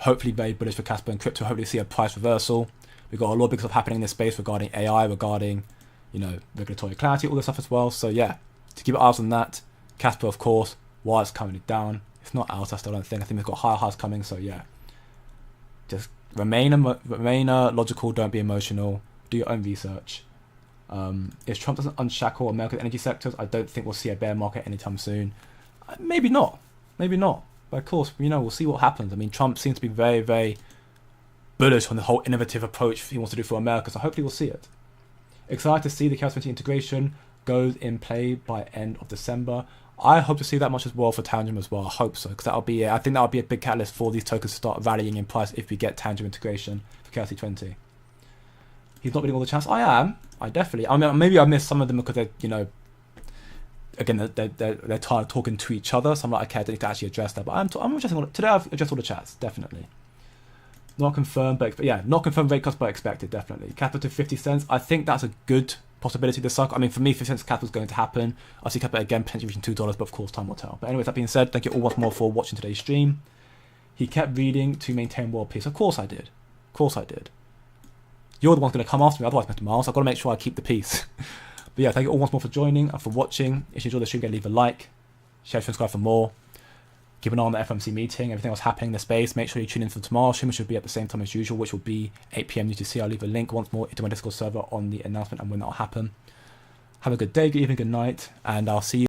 hopefully very bullish for Casper and crypto. Hopefully see a price reversal. We've got a lot of big stuff happening in this space regarding AI, regarding, you know, regulatory clarity, all this stuff as well. So yeah, to keep eyes on that. Casper, of course, while it's coming down, it's not out. I still don't think. I think we've got higher highs coming. So yeah, just remain logical. Don't be emotional. Do your own research. If Trump doesn't unshackle America's energy sectors, I don't think we'll see a bear market anytime soon. Maybe not. But of course, you know, we'll see what happens. I mean, Trump seems to be very, very bullish on the whole innovative approach he wants to do for America. So hopefully we'll see it. Excited to see the Casper integration goes in play by end of December. I hope to see that much as well for Tangent as well. I hope so, because I think that'll be a big catalyst for these tokens to start rallying in price if we get Tangent integration for KRC20. He's not winning all the chats. I am. I definitely. I mean, maybe I missed some of them because they're, you know, again, they're tired of talking to each other. So I'm like, okay, I don't need to actually address that. But I'm addressing today. I've addressed all the chats, definitely. Not confirmed, but yeah, not confirmed rate cost, but expected, definitely. Capital to 50 cents. I think that's a good possibility this cycle. I mean, for me, 50 cents capital is going to happen. I see capital again potentially reaching $2, but of course, time will tell. But anyways, that being said, thank you all once more for watching today's stream. He kept reading to maintain world peace. Of course I did. You're the one going to come after me, otherwise, Mr. Miles. I've got to make sure I keep the peace. But yeah, thank you all once more for joining and for watching. If you enjoyed the stream, leave a like, share, subscribe for more. Keep an eye on the FOMC meeting, everything else happening in the space. Make sure you tune in for tomorrow. Stream should be at the same time as usual, which will be 8 p.m. UTC. I'll leave a link once more into my Discord server on the announcement and when that will happen. Have a good day, good evening, good night, and I'll see you